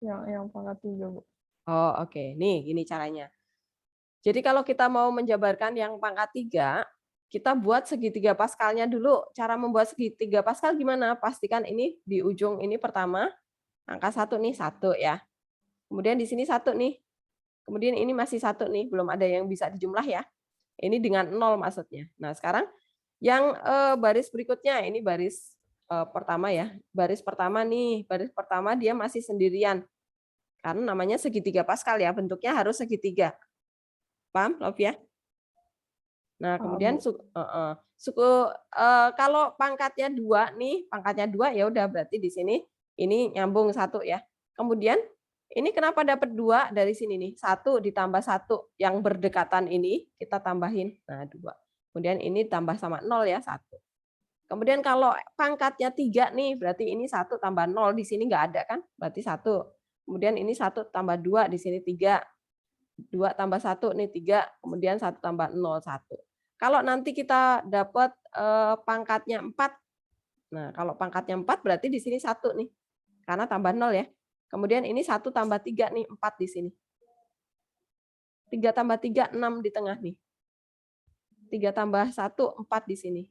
Yang pangkat 3, Bu. Oh, oke. Nih, gini caranya. Jadi kalau kita mau menjabarkan yang pangkat 3, kita buat segitiga Pascalnya dulu. Cara membuat segitiga Pascal gimana? Pastikan ini di ujung ini pertama, angka 1 nih, 1 ya. Kemudian di sini 1 nih. Kemudian ini masih 1 nih, belum ada yang bisa dijumlah ya. Ini dengan 0 maksudnya. Nah, sekarang yang baris berikutnya, ini baris pertama ya. Baris pertama nih, baris pertama dia masih sendirian. Karena namanya segitiga Pascal ya, bentuknya harus segitiga. Paham, Lovia? Nah, Paham, kemudian Bu. kalau pangkatnya 2 nih, pangkatnya 2 ya udah berarti di sini ini nyambung 1 ya. Kemudian ini kenapa dapat 2 dari sini nih? 1 ditambah 1 yang berdekatan ini kita tambahin. Nah, 2. Kemudian ini tambah sama 0 ya, 1. Kemudian kalau pangkatnya 3 nih, berarti ini 1 tambah 0 di sini nggak ada kan? Berarti 1. Kemudian ini 1 tambah 2 di sini 3. 2 tambah 1 nih 3, kemudian 1 tambah 0 1. Kalau nanti kita dapat pangkatnya 4. Nah, kalau pangkatnya 4 berarti di sini 1 nih. Karena tambah 0 ya. Kemudian ini 1 tambah 3 nih, 4 di sini. 3 tambah 3 6 di tengah nih. 3 tambah 1 4 di sini.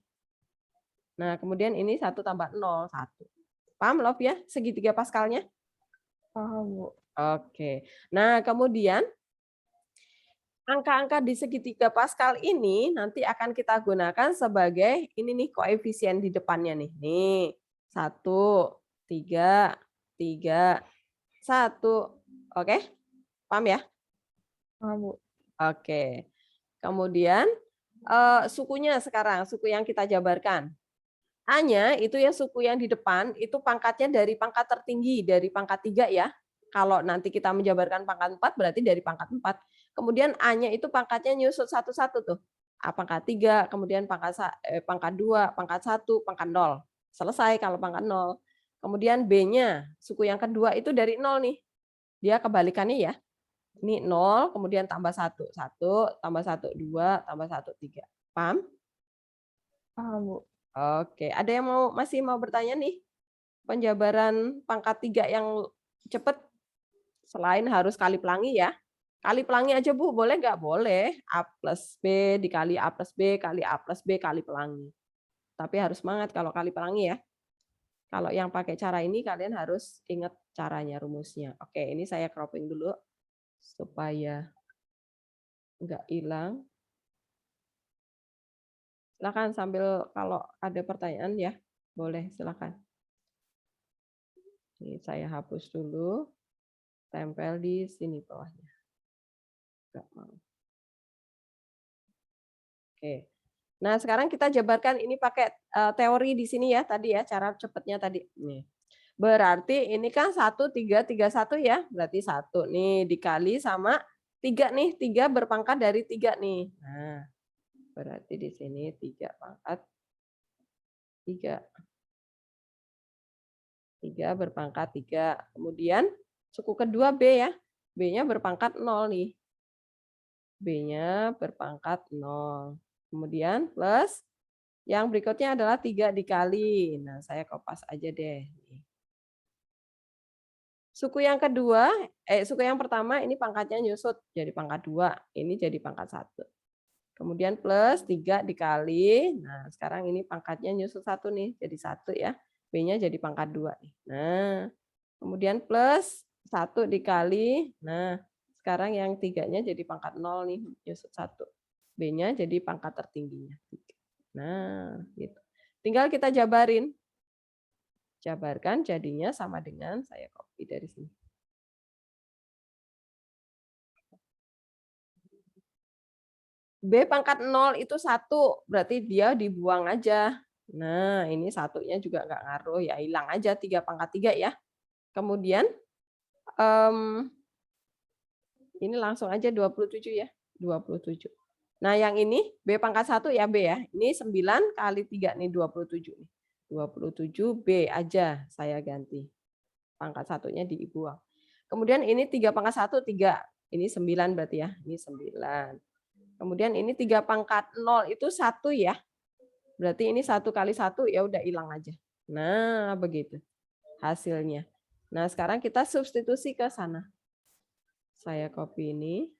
Nah, kemudian ini 1 tambah 0 1. Paham, Love ya? Segitiga Pascalnya? Paham, Bu. Oke. Nah, kemudian angka-angka di segitiga Pascal ini nanti akan kita gunakan sebagai ini nih koefisien di depannya nih. Nih, 1, 3, 3, 1. Oke? Paham ya? Paham, Bu. Oke. Kemudian sukunya sekarang, suku yang kita jabarkan. A-nya itu ya suku yang di depan, itu pangkatnya dari pangkat tertinggi, dari pangkat 3 ya. Kalau nanti kita menjabarkan pangkat 4 berarti dari pangkat 4. Kemudian A-nya itu pangkatnya nyusut satu-satu tuh. A pangkat 3, kemudian pangkat 2, pangkat 1, pangkat 0. Selesai kalau pangkat 0. Kemudian B-nya, suku yang kedua itu dari 0 nih. Dia kebalikannya ya. Ini 0, kemudian tambah 1. 1, tambah 1, 2, tambah 1, 3. Paham? Paham, Bu. Oke, ada yang masih mau bertanya nih? Penjabaran pangkat 3 yang cepat selain harus kali pelangi ya. Kali pelangi aja Bu, boleh nggak? Boleh. A plus B dikali A plus B kali A plus B kali pelangi. Tapi harus semangat kalau kali pelangi ya. Kalau yang pakai cara ini kalian harus ingat caranya, rumusnya. Oke, ini saya cropping dulu supaya nggak hilang. Silakan sambil kalau ada pertanyaan ya, boleh silakan. Ini saya hapus dulu, tempel di sini bawahnya. Nggak mau. Oke. Nah, sekarang kita jabarkan ini pakai teori di sini ya tadi ya, cara cepatnya tadi. Nih. Berarti ini kan 1 3 3 1 ya. Berarti 1 nih dikali sama 3 nih, 3 berpangkat dari 3 nih. Nah, berarti di sini 3 pangkat 3. 3 berpangkat 3. Kemudian suku kedua B ya. B-nya berpangkat 0 nih. B-nya berpangkat 0. Kemudian plus yang berikutnya adalah 3 dikali. Nah, saya kopas aja deh. Suku yang kedua, suku yang pertama ini pangkatnya nyusut jadi pangkat 2. Ini jadi pangkat 1. Kemudian plus 3 dikali. Nah, sekarang ini pangkatnya nyusut 1 nih, jadi 1 ya. B-nya jadi pangkat 2 nih. Nah, kemudian plus 1 dikali. Nah, sekarang yang 3-nya jadi pangkat 0 nih, nyusut 1. B-nya jadi pangkat tertingginya. Nah, gitu. Tinggal kita jabarin. Jabarkan jadinya sama dengan saya copy dari sini. B pangkat 0 itu 1, berarti dia dibuang aja. Nah, ini satunya juga nggak ngaruh, ya hilang aja 3 pangkat 3 ya. Kemudian, ini langsung aja 27 ya, 27. Nah, yang ini B pangkat 1 ya B ya. Ini 9 kali 3 nih 27 nih. 27 B aja saya ganti. Pangkat satunya dibuang. Kemudian ini 3 pangkat 1 3. Ini 9 berarti ya. Ini 9. Kemudian ini 3 pangkat 0 itu 1 ya. Berarti ini 1 kali 1 ya udah hilang aja. Nah, begitu hasilnya. Nah, sekarang kita substitusi ke sana. Saya copy ini.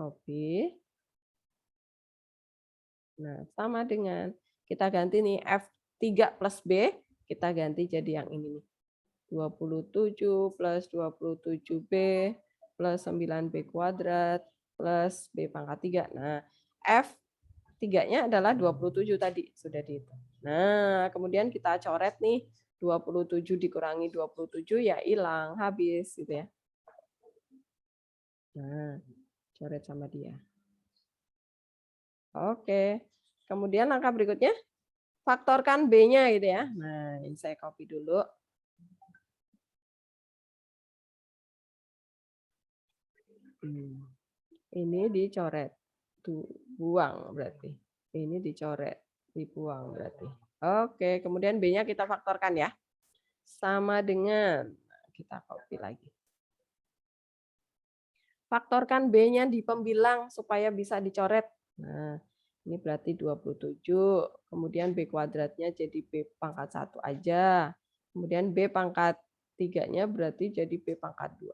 Copy. Nah, sama dengan kita ganti nih F3 plus B, kita ganti jadi yang ini nih. 27 plus 27B plus 9B kuadrat plus B pangkat 3. Nah, F3-nya adalah 27 tadi, sudah dihitung. Nah, kemudian kita coret nih, 27 dikurangi 27 ya hilang, habis gitu ya. Nah, coret sama dia. Oke. Kemudian langkah berikutnya, faktorkan B-nya gitu ya. Nah, ini saya copy dulu. Ini dicoret. Tuh, buang berarti. Ini dicoret, dibuang berarti. Oke, kemudian B-nya kita faktorkan ya. Sama dengan, kita copy lagi. Faktorkan B-nya di pembilang supaya bisa dicoret. Nah, ini berarti 27. Kemudian B kuadratnya jadi B pangkat 1 aja. Kemudian B pangkat 3-nya berarti jadi B pangkat 2.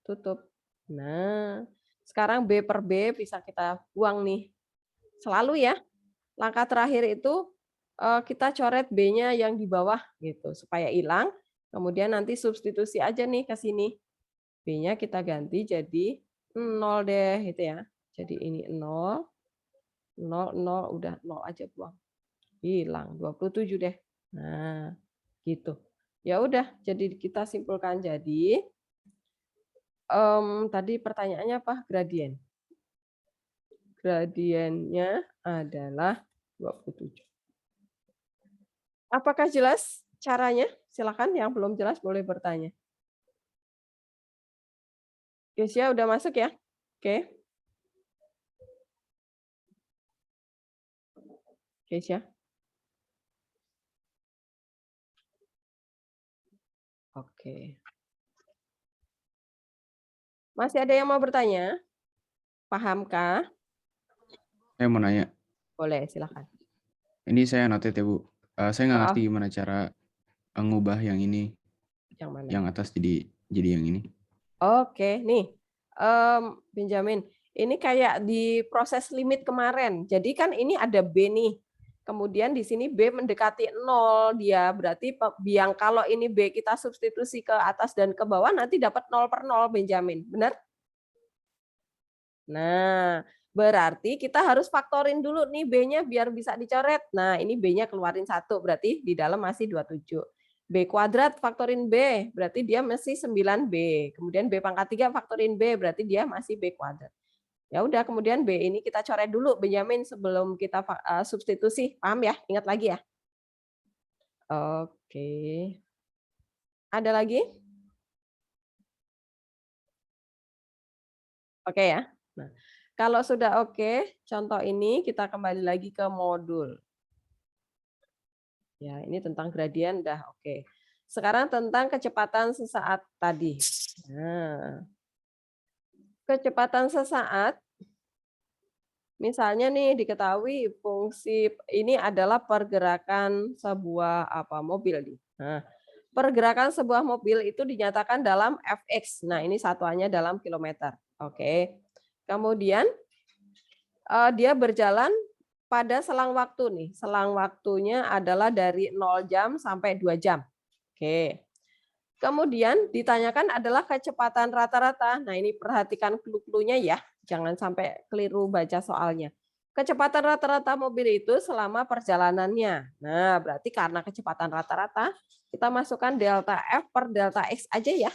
Tutup. Nah, sekarang B per B bisa kita buang nih. Selalu ya, langkah terakhir itu kita coret B-nya yang di bawah gitu supaya hilang. Kemudian nanti substitusi aja nih ke sini. B-nya kita ganti jadi 0 deh gitu ya. Jadi ini 0, 0, 0, udah 0 aja buang. Hilang 27 deh. Nah, gitu. Ya udah, jadi kita simpulkan jadi tadi pertanyaannya apa? Gradien. Gradiennya adalah 27. Apakah jelas caranya? Silakan yang belum jelas boleh bertanya. Kesia udah masuk ya? Oke. Kesia. Oke. Masih ada yang mau bertanya? Pahamkah? Saya mau nanya, Boleh, silakan. ini saya noted ya Bu. Saya nggak Oh, ngerti gimana cara ngubah yang ini, yang mana? yang atas jadi yang ini. Oke, nih Benjamin, ini kayak di proses limit kemarin. Jadi kan ini ada B nih. Kemudian di sini B mendekati 0 dia. Berarti yang kalau ini B kita substitusi ke atas dan ke bawah nanti dapat 0 per 0 Benjamin. Benar? Nah, berarti kita harus faktorin dulu nih B-nya biar bisa dicoret. Nah, ini B-nya keluarin 1, berarti di dalam masih 27. B kuadrat faktorin B, berarti dia masih 9B. Kemudian B pangkat 3 faktorin B, berarti dia masih B kuadrat. Ya udah, kemudian B ini kita coret dulu Benjamin sebelum kita substitusi. Paham ya? Ingat lagi ya? Oke. Ada lagi? Oke ya. Nah, kalau sudah oke, contoh ini kita kembali lagi ke modul. Ya, ini tentang gradien dah oke. Sekarang tentang kecepatan sesaat tadi. Nah, kecepatan sesaat, misalnya nih diketahui fungsi ini adalah pergerakan sebuah mobil nih. Nah, pergerakan sebuah mobil itu dinyatakan dalam Fx. Nah, ini satuannya dalam kilometer. Oke. Kemudian dia berjalan pada selang waktu nih. Selang waktunya adalah dari 0 jam sampai 2 jam. Oke. Kemudian ditanyakan adalah kecepatan rata-rata. Nah, ini perhatikan clue-cluenya ya. Jangan sampai keliru baca soalnya. Kecepatan rata-rata mobil itu selama perjalanannya. Nah, berarti karena kecepatan rata-rata, kita masukkan delta F per delta X aja ya.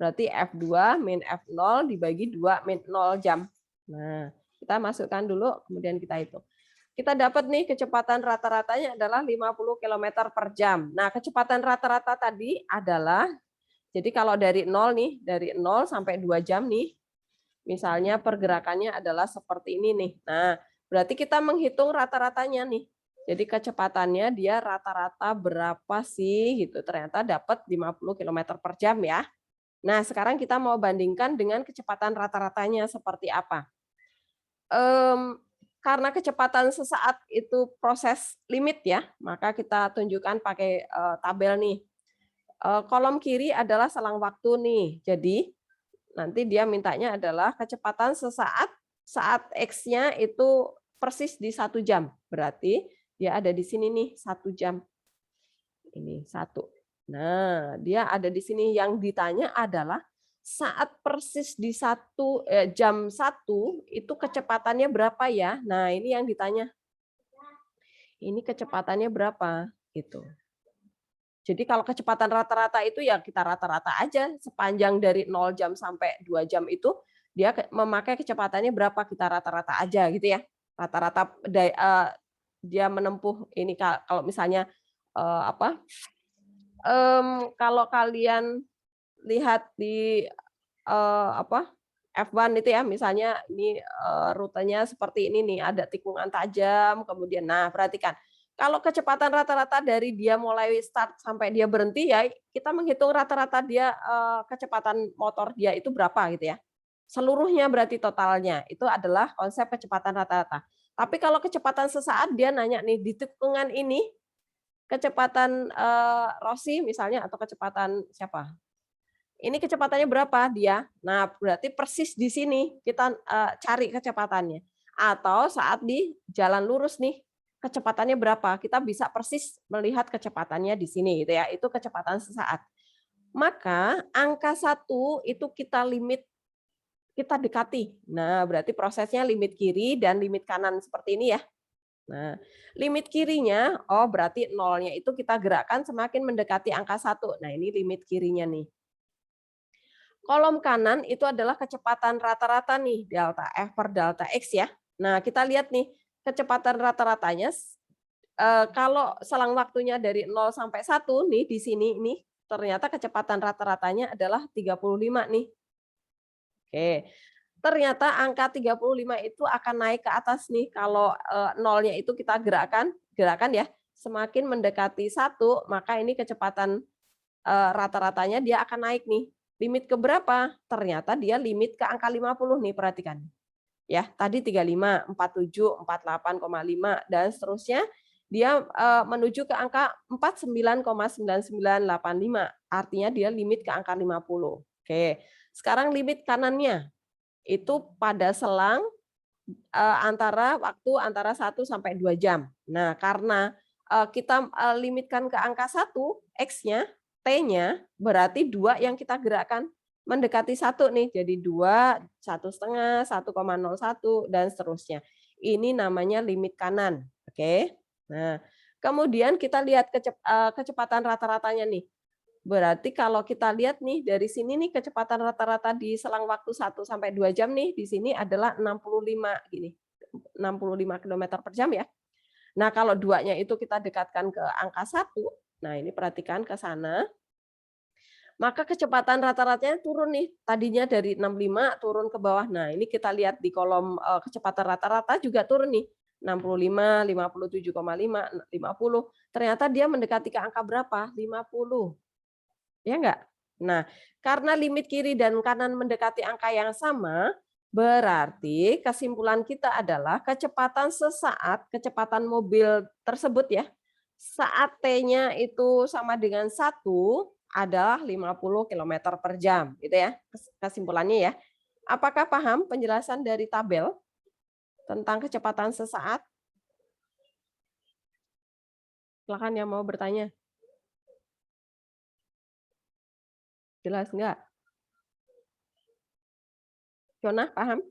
Berarti F2 min F0 dibagi 2 min 0 jam. Nah, kita masukkan dulu, kemudian kita hitung. Kita dapat nih kecepatan rata-ratanya adalah 50 km per jam. Nah, kecepatan rata-rata tadi adalah, jadi kalau dari 0 nih, dari 0 sampai 2 jam nih, misalnya pergerakannya adalah seperti ini nih. Nah, berarti kita menghitung rata-ratanya nih. Jadi kecepatannya dia rata-rata berapa sih gitu. Ternyata dapat 50 km per jam ya. Nah, sekarang kita mau bandingkan dengan kecepatan rata-ratanya seperti apa. Karena kecepatan sesaat itu proses limit ya, maka kita tunjukkan pakai tabel nih. Kolom kiri adalah selang waktu nih. Jadi nanti dia mintanya adalah kecepatan sesaat saat X-nya itu persis di 1 jam. Berarti dia ada di sini nih 1 jam. Ini 1. Nah, dia ada di sini yang ditanya adalah saat persis di jam 1 itu kecepatannya berapa ya? Nah, ini yang ditanya. Ini kecepatannya berapa gitu. Jadi kalau kecepatan rata-rata itu ya kita rata-rata aja sepanjang dari 0 jam sampai 2 jam itu dia memakai kecepatannya berapa, kita rata-rata aja gitu ya. Rata-rata dia menempuh ini kalau misalnya kalau kalian lihat di F1 itu ya, misalnya ini rutenya seperti ini nih, ada tikungan tajam, kemudian nah perhatikan kalau kecepatan rata-rata dari dia mulai start sampai dia berhenti ya, kita menghitung rata-rata dia kecepatan motor dia itu berapa gitu ya. Seluruhnya berarti totalnya itu adalah konsep kecepatan rata-rata. Tapi kalau kecepatan sesaat dia nanya nih di tikungan ini kecepatan Rossi misalnya atau kecepatan siapa? Ini kecepatannya berapa dia? Nah, berarti persis di sini kita cari kecepatannya. Atau saat di jalan lurus nih, kecepatannya berapa? Kita bisa persis melihat kecepatannya di sini gitu ya. Itu kecepatan sesaat. Maka angka 1 itu kita dekati. Nah, berarti prosesnya limit kiri dan limit kanan seperti ini ya. Nah, limit kirinya, oh berarti nolnya itu kita gerakkan semakin mendekati angka 1. Nah, ini limit kirinya nih. Kolom kanan itu adalah kecepatan rata-rata nih, delta F per delta X ya. Nah, kita lihat nih, kecepatan rata-ratanya, kalau selang waktunya dari 0 sampai 1 nih, di sini ini, ternyata kecepatan rata-ratanya adalah 35 nih. Oke, ternyata angka 35 itu akan naik ke atas nih, kalau nolnya itu kita gerakan ya, semakin mendekati 1, maka ini kecepatan rata-ratanya dia akan naik nih. Limit ke berapa? Ternyata dia limit ke angka 50 nih, perhatikan. Ya, tadi 35, 47, 48,5 dan seterusnya dia menuju ke angka 49,9985. Artinya dia limit ke angka 50. Oke. Sekarang limit kanannya itu pada selang antara 1 sampai 2 jam. Nah, karena kita limitkan ke angka 1 X-nya, T-nya berarti 2 yang kita gerakkan mendekati 1 nih. Jadi 2, 1,5, 1,01 dan seterusnya. Ini namanya limit kanan. Oke. Nah, kemudian kita lihat kecepatan rata-ratanya nih. Berarti kalau kita lihat nih dari sini nih kecepatan rata-rata di selang waktu 1 sampai 2 jam nih di sini adalah 65 gini. 65 km per jam ya. Nah, kalau 2-nya itu kita dekatkan ke angka 1, nah ini perhatikan ke sana. Maka kecepatan rata-ratanya turun nih. Tadinya dari 65 turun ke bawah. Nah, ini kita lihat di kolom kecepatan rata-rata juga turun nih. 65, 57,5, 50. Ternyata dia mendekati ke angka berapa? 50. Ya enggak? Nah, karena limit kiri dan kanan mendekati angka yang sama, berarti kesimpulan kita adalah kecepatan sesaat, kecepatan mobil tersebut ya, saat T-nya itu sama dengan 1 adalah 50 km per jam. Gitu ya, kesimpulannya ya. Apakah paham penjelasan dari tabel tentang kecepatan sesaat? Silakan yang mau bertanya. Jelas enggak? Jonah, paham?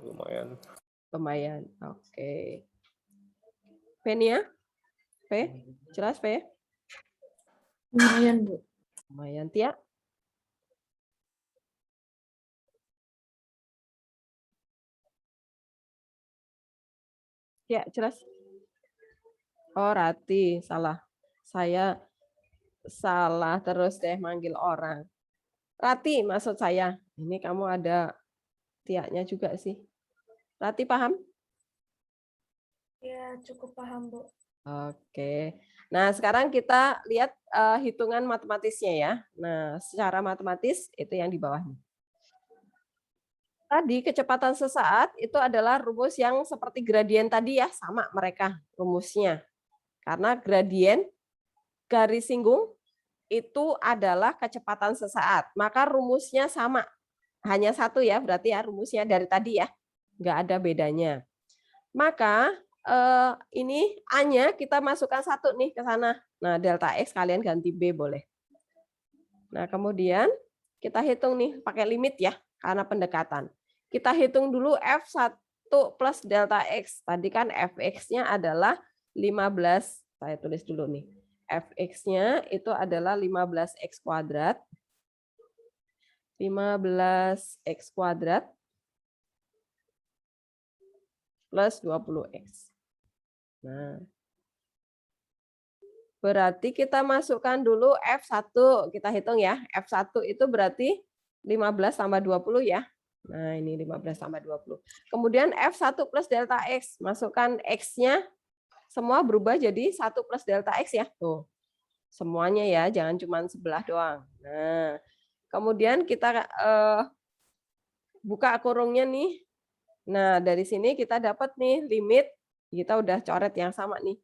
Lumayan. Lumayan. Oke. Venia? V? Jelas, V? Lumayan, Bu. Lumayan, Tia? Ya, jelas. Oh, Rati, salah. Saya salah terus deh manggil orang. Rati maksud saya. Ini kamu ada Tia-nya juga sih. Rati paham? Ya, cukup paham, Bu. Oke. Nah, sekarang kita lihat hitungan matematisnya ya. Nah, secara matematis itu yang di bawahnya. Tadi kecepatan sesaat itu adalah rumus yang seperti gradien tadi ya, sama mereka rumusnya. Karena gradien garis singgung itu adalah kecepatan sesaat. Maka rumusnya sama. Hanya satu ya, berarti ya rumusnya dari tadi ya. Nggak ada bedanya. Maka ini A-nya kita masukkan 1 nih ke sana. Nah, delta X kalian ganti B boleh. Nah, kemudian kita hitung nih pakai limit ya, karena pendekatan. Kita hitung dulu F1 plus delta X. Tadi kan Fx-nya adalah 15. Saya tulis dulu nih. Fx-nya itu adalah 15x². 15x kuadrat plus 20x. Nah, berarti kita masukkan dulu F1, kita hitung ya. F1 itu berarti 15 tambah 20 ya. Nah, ini 15 tambah 20. Kemudian F1 plus delta X, masukkan X-nya semua berubah jadi 1 plus delta X ya. Tuh, semuanya ya, jangan cuma sebelah doang. Nah, kemudian kita buka kurungnya nih. Nah, dari sini kita dapat nih limit, kita udah coret yang sama nih.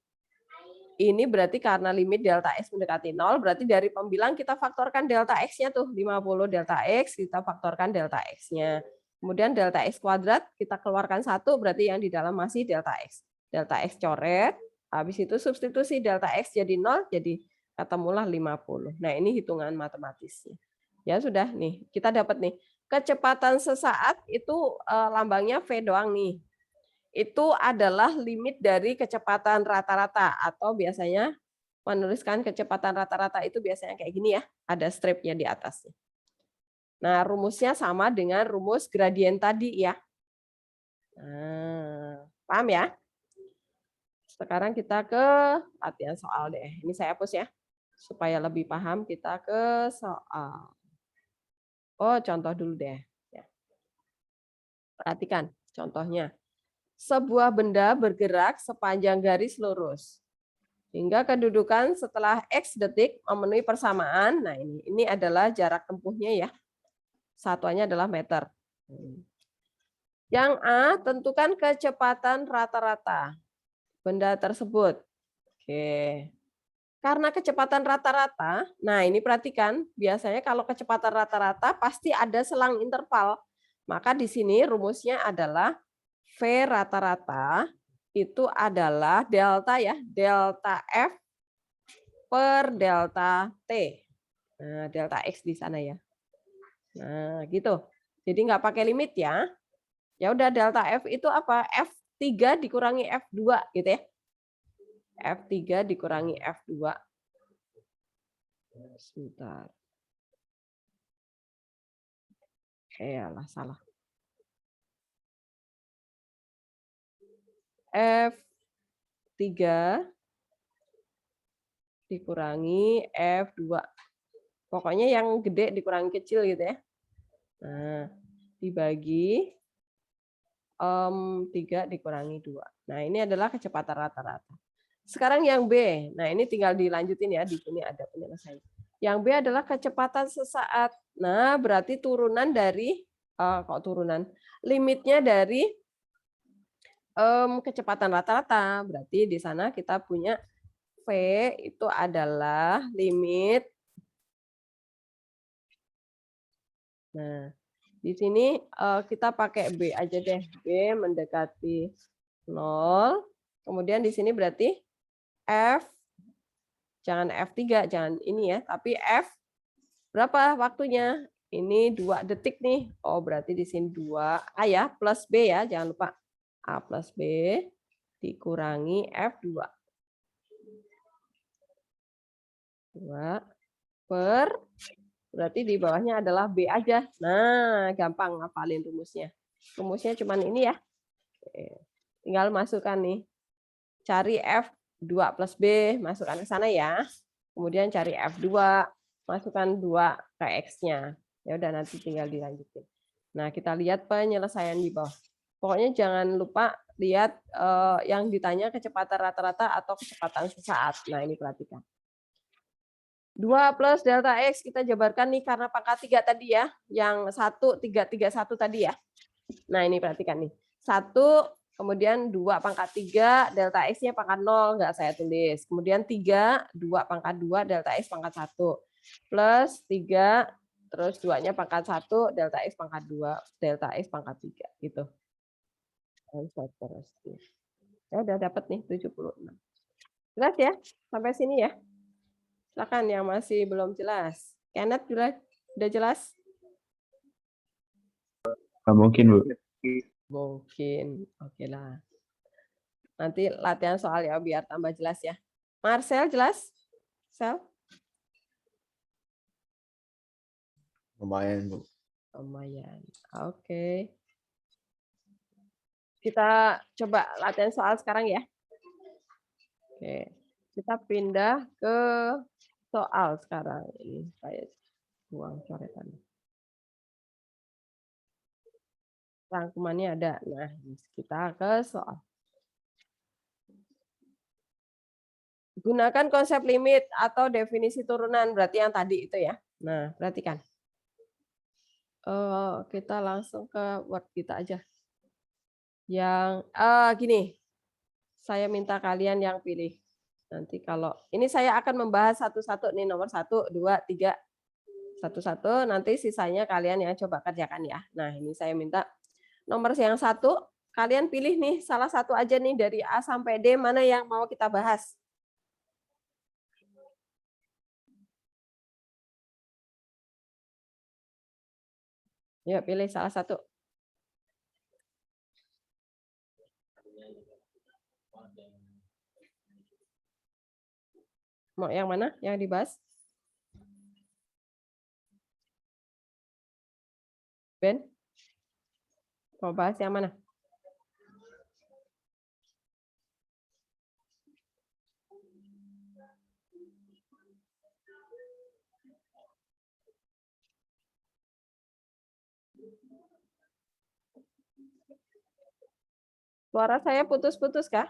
Ini berarti karena limit delta X mendekati 0, berarti dari pembilang kita faktorkan delta X-nya tuh, 50 delta X, kita faktorkan delta X-nya. Kemudian delta X kuadrat, kita keluarkan 1, berarti yang di dalam masih delta X. Delta X coret, habis itu substitusi delta X jadi 0, jadi ketemulah 50. Nah, ini hitungan matematisnya. Ya sudah nih, kita dapat nih. Kecepatan sesaat itu lambangnya V doang nih. Itu adalah limit dari kecepatan rata-rata, atau biasanya menuliskan kecepatan rata-rata itu biasanya kayak gini ya, ada stripnya di atasnya. Nah, rumusnya sama dengan rumus gradien tadi ya. Nah, paham ya? Sekarang kita ke latihan soal deh. Ini saya hapus ya, supaya lebih paham kita ke soal. Oh, contoh dulu deh. Perhatikan contohnya. Sebuah benda bergerak sepanjang garis lurus hingga kedudukan setelah X detik memenuhi persamaan. Nah, ini adalah jarak tempuhnya ya. Satuannya adalah meter. Yang A, tentukan kecepatan rata-rata benda tersebut. Oke. Karena kecepatan rata-rata, nah ini perhatikan, biasanya kalau kecepatan rata-rata pasti ada selang interval. Maka di sini rumusnya adalah V rata-rata itu adalah delta ya, delta F per delta T. Nah, delta X di sana ya. Nah, gitu. Jadi nggak pakai limit ya. Ya udah, delta F itu apa? F3 dikurangi F2 gitu ya. F3 dikurangi F2. Sebentar. Yalah, salah. F3 dikurangi F2. Pokoknya yang gede dikurangi kecil gitu ya. Nah, dibagi 3 dikurangi 2. Nah, ini adalah kecepatan rata-rata. Sekarang yang B. Nah, ini tinggal dilanjutin ya. Di sini ada penyelesaian. Yang B adalah kecepatan sesaat. Nah, berarti turunan dari, limitnya dari kecepatan rata-rata. Berarti di sana kita punya V itu adalah limit. Nah, di sini kita pakai B aja deh. B mendekati 0. Kemudian di sini berarti F, jangan F3, jangan ini ya, tapi F berapa waktunya? Ini 2 detik nih. Oh, berarti di sini 2A ya, plus B ya, jangan lupa. A plus B dikurangi F2. 2 per, berarti di bawahnya adalah B aja. Nah, gampang ngapalin rumusnya. Rumusnya cuman ini ya. Oke. Tinggal masukkan nih. Cari F2 plus B, masukkan ke sana ya. Kemudian cari F2, masukkan 2 ke X-nya. Ya udah, nanti tinggal dilanjutin. Nah, kita lihat penyelesaian di bawah. Pokoknya jangan lupa lihat yang ditanya kecepatan rata-rata atau kecepatan sesaat. Nah, ini perhatikan. 2 plus delta X kita jabarkan nih karena pangkat 3 tadi ya. Yang 1, 3, 3, 1 tadi ya. Nah, ini perhatikan nih. 1, kemudian 2 pangkat 3, delta X-nya pangkat 0, nggak saya tulis. Kemudian 3, 2 pangkat 2, delta X pangkat 1. Plus 3, terus 2-nya pangkat 1, delta X pangkat 2, delta X pangkat 3. Gitu. Ya udah dapat nih 76. Jelas ya? Sampai sini ya? Silakan yang masih belum jelas. Kenneth udah jelas? Mungkin, Bu. Mungkin. Oke lah. Nanti latihan soal ya biar tambah jelas ya. Marcel jelas? Sel? Lumayan, Bu. Lumayan. Oke. Kita coba latihan soal sekarang ya. Oke. Kita pindah ke soal sekarang. Ini saya buang coretannya. Rangkumannya ada. Nah, kita ke soal. Gunakan konsep limit atau definisi turunan, berarti yang tadi itu ya. Nah, perhatikan. Kita langsung ke Word kita aja. Yang gini, saya minta kalian yang pilih. Nanti kalau ini saya akan membahas satu-satu nih, nomor 1, 2, 3, satu-satu. Nanti sisanya kalian yang coba kerjakan ya. Nah, ini saya minta nomor yang 1, kalian pilih nih salah satu aja nih dari A sampai D, mana yang mau kita bahas. Ya, pilih salah satu. Mau yang mana yang dibahas? Ben? Mau bahas yang mana? Suara saya putus-putus kah?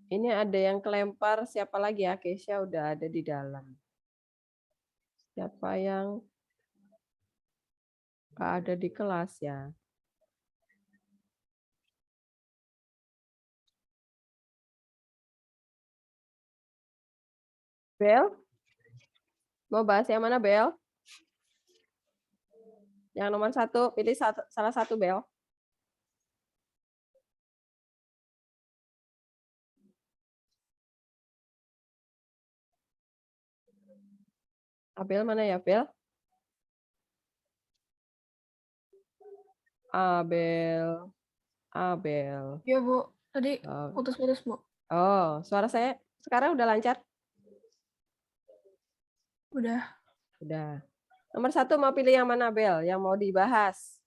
Ini ada yang kelempar, siapa lagi ya? Keisha udah ada di dalam. Siapa yang nggak ada di kelas ya? Bel? Mau bahas yang mana, Bel? Yang nomor 1, pilih salah satu, Bel. Abel mana ya, Bel? Abel. Ya, Bu. Tadi Oh. putus-putus, Bu. Oh, suara saya sekarang udah lancar? Udah. Udah. Nomor 1 mau pilih yang mana, Bel? Yang mau dibahas?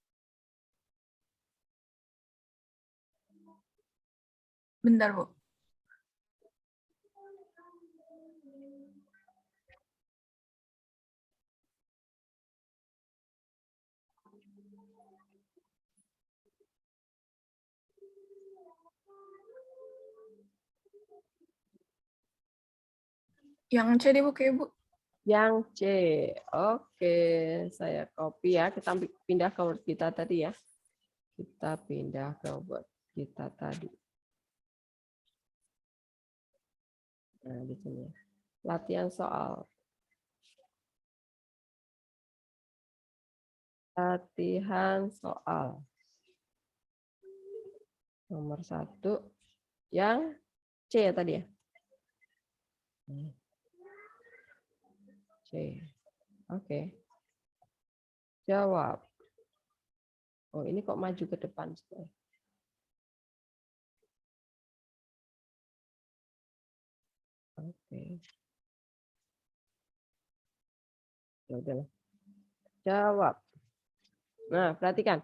Bentar, Bu. Yang C deh, Bu, kayak Bu. Yang C. Oke, saya copy ya. Kita pindah ke Word kita tadi ya. Kita pindah ke Word kita tadi. Nah, di sini. Latihan soal. Latihan soal. Nomor 1. Yang C ya tadi ya. C. Oke. Jawab. Oh, ini kok maju ke depan. Oke. Ya udahlah. Jawab. Nah, perhatikan.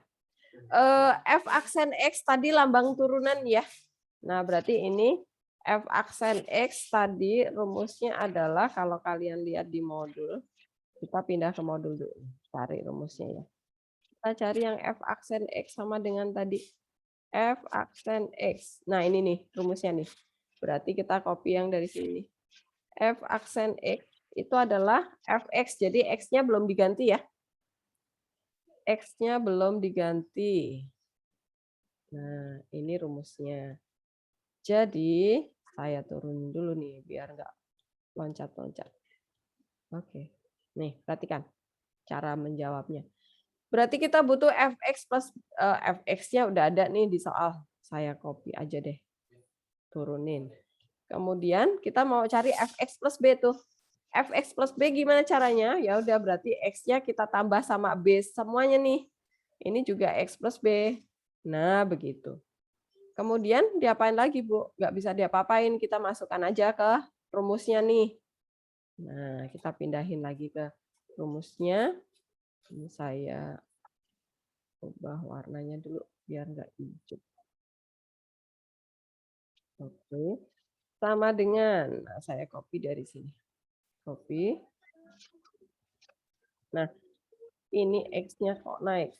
F aksen X tadi lambang turunan ya. Nah, berarti ini F aksen X tadi rumusnya adalah, kalau kalian lihat di modul, kita pindah ke modul dulu, cari rumusnya ya. Kita cari yang F aksen X sama dengan tadi. F aksen X. Nah, ini nih rumusnya nih. Berarti kita copy yang dari sini. F aksen X itu adalah Fx, jadi X-nya belum diganti ya. X-nya belum diganti. Nah, ini rumusnya. Jadi, saya turun dulu nih, biar nggak loncat-loncat. Oke. Nih, perhatikan cara menjawabnya. Berarti kita butuh Fx plus Fx-nya udah ada nih di soal. Saya copy aja deh. Turunin. Kemudian kita mau cari Fx plus B tuh. Fx plus B gimana caranya? Ya udah, berarti X-nya kita tambah sama B semuanya nih. Ini juga X plus B. Nah, begitu. Kemudian diapain lagi, Bu? Nggak bisa diapa-apain, kita masukkan aja ke rumusnya nih. Nah, kita pindahin lagi ke rumusnya. Ini saya ubah warnanya dulu biar nggak hijau. Oke. Sama dengan, nah, saya copy dari sini. Copy. Nah, ini X-nya kok naik.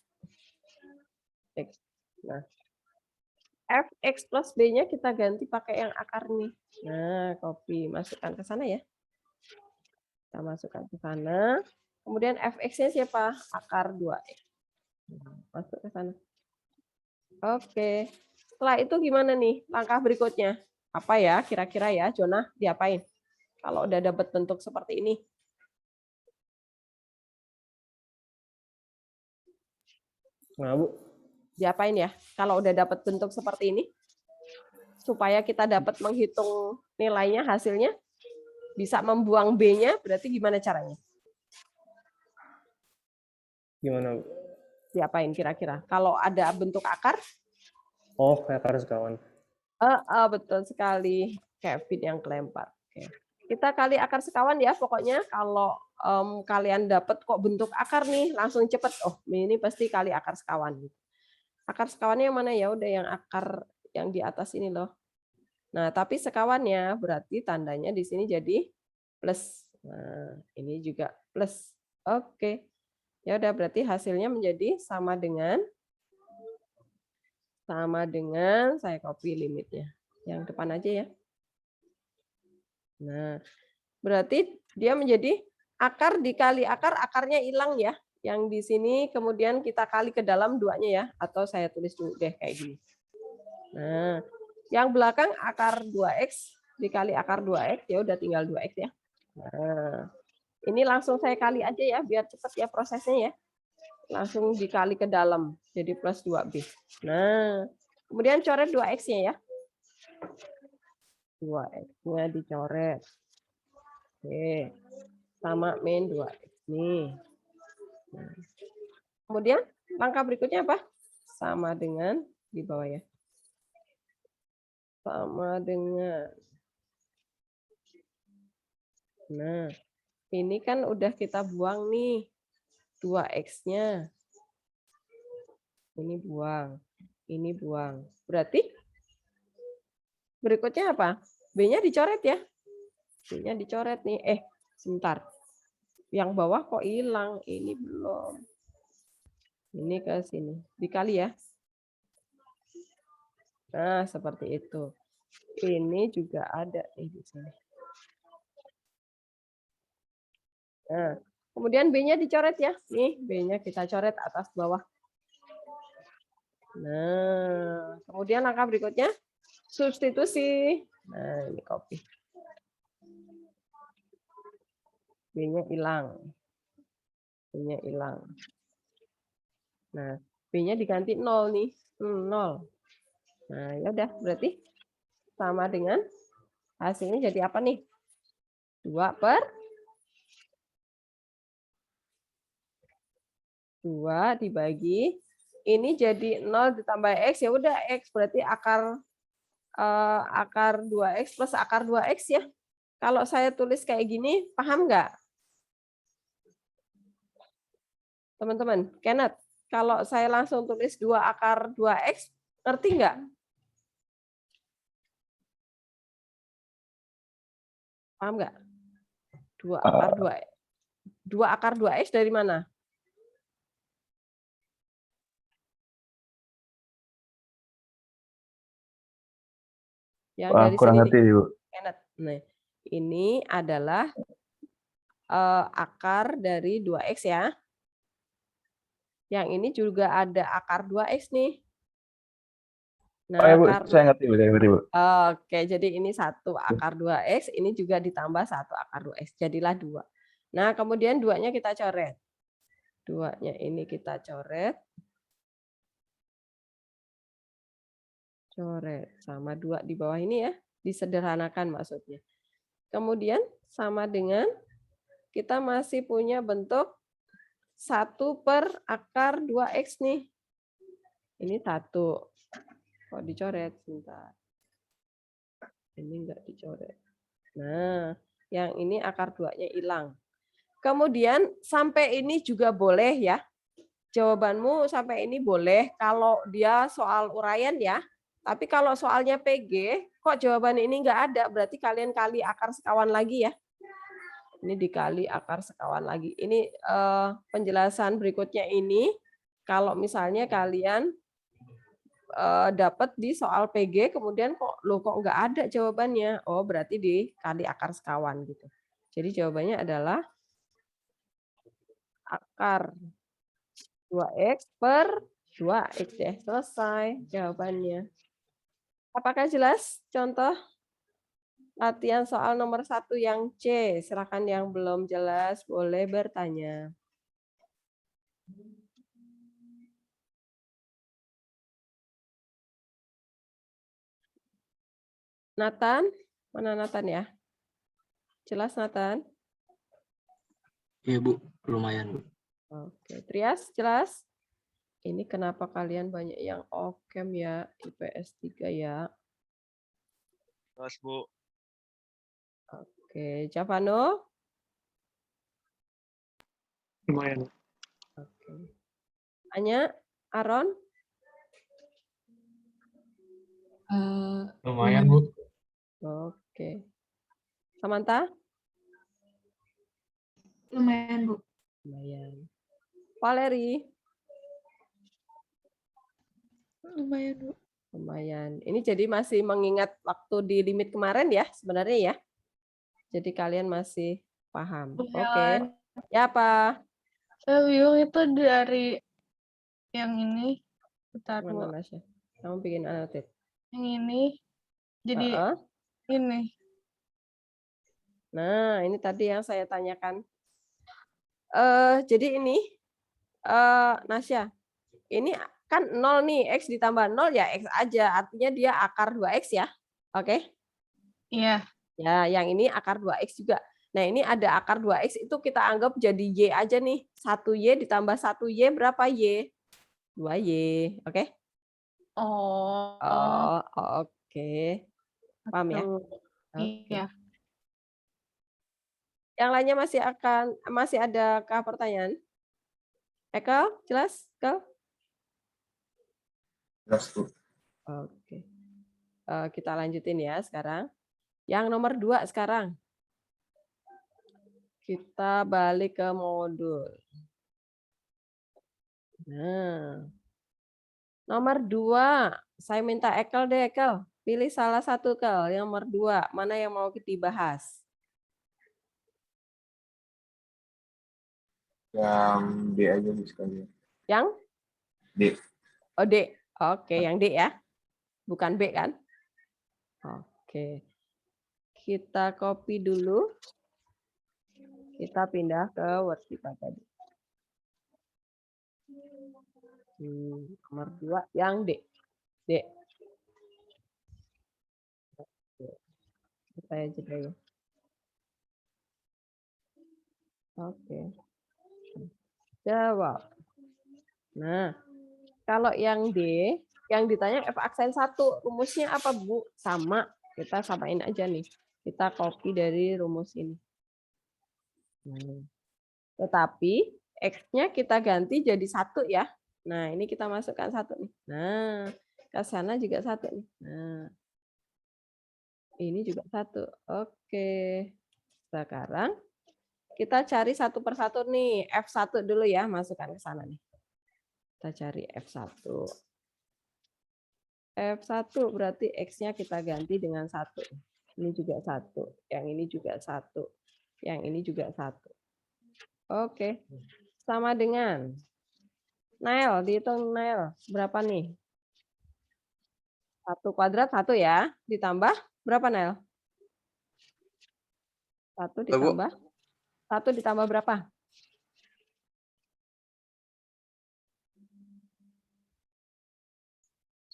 X. Nah, Fx plus B-nya kita ganti pakai yang akar nih. Nah, copy. Masukkan ke sana ya. Kita masukkan ke sana. Kemudian Fx-nya siapa? Akar 2X. Masuk ke sana. Oke. Setelah itu gimana nih langkah berikutnya? Apa ya kira-kira ya, Jonah, diapain? Kalau udah dapat bentuk seperti ini. Nah, Bu. Diapain ya? Kalau udah dapat bentuk seperti ini, supaya kita dapat menghitung nilainya, hasilnya, bisa membuang B-nya, berarti gimana caranya? Gimana, Bu? Diapain kira-kira? Kalau ada bentuk akar? Oh, kayak akar sekawan. Betul sekali, Kevin yang kelempar. Oke. Kita kali akar sekawan ya, pokoknya kalau kalian dapat kok bentuk akar nih, langsung cepet. Oh, ini pasti kali akar sekawan. Akar sekawannya yang mana ya? Udah yang akar yang di atas ini loh. Nah, tapi sekawannya berarti tandanya di sini jadi plus. Nah, ini juga plus. Oke. Ya udah, berarti hasilnya menjadi sama dengan saya copy limitnya. Yang depan aja ya. Nah, berarti dia menjadi akar dikali akar, akarnya hilang ya. Yang di sini kemudian kita kali ke dalam duanya ya. Atau saya tulis dulu deh kayak gini. Nah, yang belakang akar 2X dikali akar 2X, ya udah tinggal 2X ya. Nah, ini langsung saya kali aja ya, biar cepat ya prosesnya ya. Langsung dikali ke dalam, jadi plus 2B. Nah, kemudian coret 2X-nya ya. 2X-nya dicoret. Oke, sama min 2X nih. Nah, kemudian langkah berikutnya apa? Sama dengan di bawah ya. Sama dengan. Nah, ini kan udah kita buang nih 2X-nya. Ini buang. Ini buang. Berarti berikutnya apa? B-nya dicoret ya. B-nya dicoret nih. Sebentar. Yang bawah kok hilang? Ini belum. Ini ke sini. Dikali ya. Nah, seperti itu. Ini juga ada di sini. Nah, kemudian B-nya dicoret ya. Nih, B-nya kita coret atas bawah. Nah, kemudian langkah berikutnya substitusi. Nah, ini copy. B-nya hilang. B-nya hilang. Nah, B-nya diganti 0 nih. 0. Nah, ya udah, berarti sama dengan hasilnya jadi apa nih? 2 dibagi ini jadi 0 ditambah X, ya udah X berarti akar 2X plus akar 2X ya. Kalau saya tulis kayak gini, paham nggak? Teman-teman, Kenneth, kalau saya langsung tulis 2 akar 2X, ngerti nggak? Paham nggak? 2 akar 2X. 2 akar 2X dari mana? Yang dari kurang sini ngerti, nih. Bu. Nah, ini adalah akar dari 2X ya. Yang ini juga ada akar 2X nih. Nah, Oh ya, Bu, saya ngerti, Bu. Oke, jadi ini 1 akar 2X, ini juga ditambah 1 akar 2X, jadilah 2. Nah, kemudian 2-nya kita coret. 2-nya ini kita coret. Coret sama 2 di bawah ini ya, disederhanakan maksudnya. Kemudian sama dengan kita masih punya bentuk 1 per akar 2X nih. Ini 1. Kok dicoret? Sebentar. Ini enggak dicoret. Nah, yang ini akar 2-nya hilang. Kemudian sampai ini juga boleh ya. Jawabanmu sampai ini boleh kalau dia soal uraian ya. Tapi kalau soalnya PG, kok jawaban ini enggak ada, berarti kalian kali akar sekawan lagi ya. Ini dikali akar sekawan lagi. Ini penjelasan berikutnya ini, kalau misalnya kalian dapat di soal PG, kemudian kok nggak ada jawabannya. Oh, berarti dikali akar sekawan gitu. Jadi jawabannya adalah akar 2x per 2x ya. Selesai jawabannya. Apakah jelas? Contoh latihan soal nomor 1 yang C. Silakan yang belum jelas boleh bertanya. Nathan, mana Nathan ya? Jelas Nathan? Iya Bu, lumayan Bu. Oke, Trias jelas? Ini kenapa kalian banyak yang okem ya, IPS 3 ya? Jelas, Bu. Oke, Javano? Lumayan. Oke. Anya, Aaron? Lumayan Bu. Oke. Samantha? Lumayan, Bu. Lumayan. Valeri? Lumayan, Bu. Lumayan. Ini jadi masih mengingat waktu di limit kemarin ya sebenarnya ya. Jadi kalian masih paham. Oke. Lumayan. Ya apa? Saya bingung itu dari yang ini. Bentar, Bu. Mana Nasya? Kamu bikin annotate. Yang ini jadi Heeh. ini. Nah, ini tadi yang saya tanyakan. Jadi ini Nasya, ini kan 0 nih, X ditambah 0 ya X aja, artinya dia akar 2X ya. Oke? Iya. Ya, yang ini akar 2X juga. Nah, ini ada akar 2X itu kita anggap jadi Y aja nih. 1Y ditambah 1Y berapa Y? 2Y. Oke? Oh. Oh, oke. Paham ya? Tuh. Oke. Iya. Yang lainnya masih adakah pertanyaan? Eka, jelas? Eka? Jelas Bu. Oke. Kita lanjutin ya sekarang. Yang nomor 2 sekarang. Kita balik ke modul. Nah. Nomor 2. Saya minta Ekel deh, Ekel. Pilih salah satu, Kel. Yang nomor 2. Mana yang mau kita bahas? Yang D aja nih sekalian. Yang? D. Oh, D. Oke, yang D ya. Bukan B kan? Oke. Kita copy dulu. Kita pindah ke Worksheet tadi. Nomor 2 yang D. D. Saya jeda ya. Oke. Jawab. Nah, kalau yang D, yang ditanya F aksen 1, rumusnya apa, Bu? Sama. Kita samain aja nih. Kita copy dari rumus ini. Tetapi X-nya kita ganti jadi 1 ya. Nah, ini kita masukkan 1 nih. Nah, ke sana juga 1 nih. Nah, ini juga 1. Oke. Sekarang kita cari satu persatu nih. F1 dulu ya, masukkan ke sana nih. Kita cari F1. F1 berarti X-nya kita ganti dengan 1. Ini juga 1. Yang ini juga 1. Yang ini juga 1. Oke. Sama dengan Nail, dihitung Nail. Berapa nih? 1 kuadrat 1 ya. Ditambah berapa Nail? 1 ditambah 1 ditambah berapa?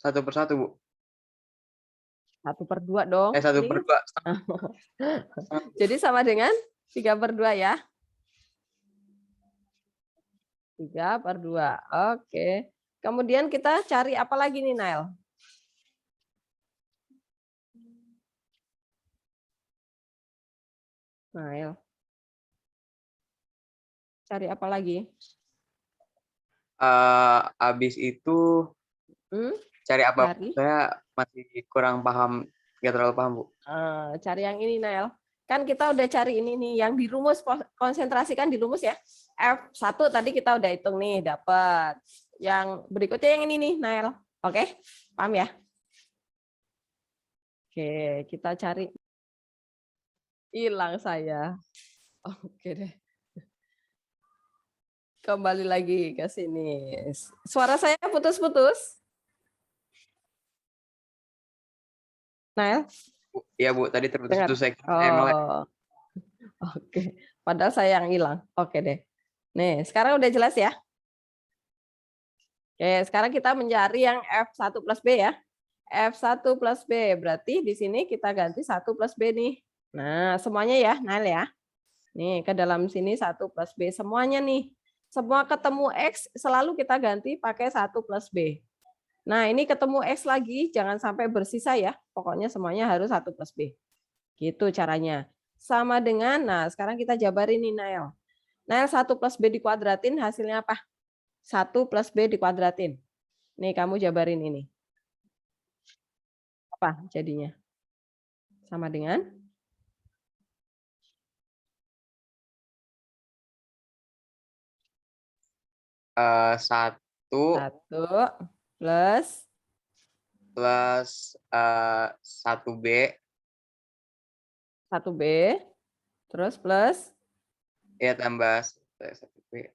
1/1 Bu. 1/2 dong. 1/2. Jadi sama dengan 3/2 ya. 3/2. Oke. Kemudian kita cari apa lagi nih, Nail? Nael. Cari apa lagi? Habis itu Hmm? cari apa? Cari. Saya masih kurang paham, nggak terlalu paham, Bu. Cari yang ini, Nael. Kan kita udah cari ini nih, yang di rumus, konsentrasikan di rumus ya. F1 tadi kita udah hitung nih, dapat. Yang berikutnya yang ini nih, Nael. Oke, paham ya? Oke, kita cari. Hilang saya. Oke deh. Kembali lagi ke sini. Suara saya putus-putus. Nael? Iya, Bu. Tadi Dengar. terputus saya melek. Oh, oke. Padahal saya yang hilang. Oke deh. Nih, sekarang udah jelas ya? Oke, sekarang kita mencari yang F1 plus B ya. F1 plus B, berarti di sini kita ganti 1 plus B nih. Nah, semuanya ya, Nail ya. Nih, ke dalam sini 1 plus B, semuanya nih. Semua ketemu X, selalu kita ganti pakai 1 plus B. Nah, ini ketemu X lagi, jangan sampai bersisa ya. Pokoknya semuanya harus 1 plus B. Gitu caranya. Sama dengan, nah sekarang kita jabarin nih, Nail. Nail 1 plus B dikuadratin, hasilnya apa? 1 plus B dikuadratin. Nih, kamu jabarin ini. Apa jadinya? Sama dengan? Satu 1 plus 1B 1B, terus plus ya tambah 1B.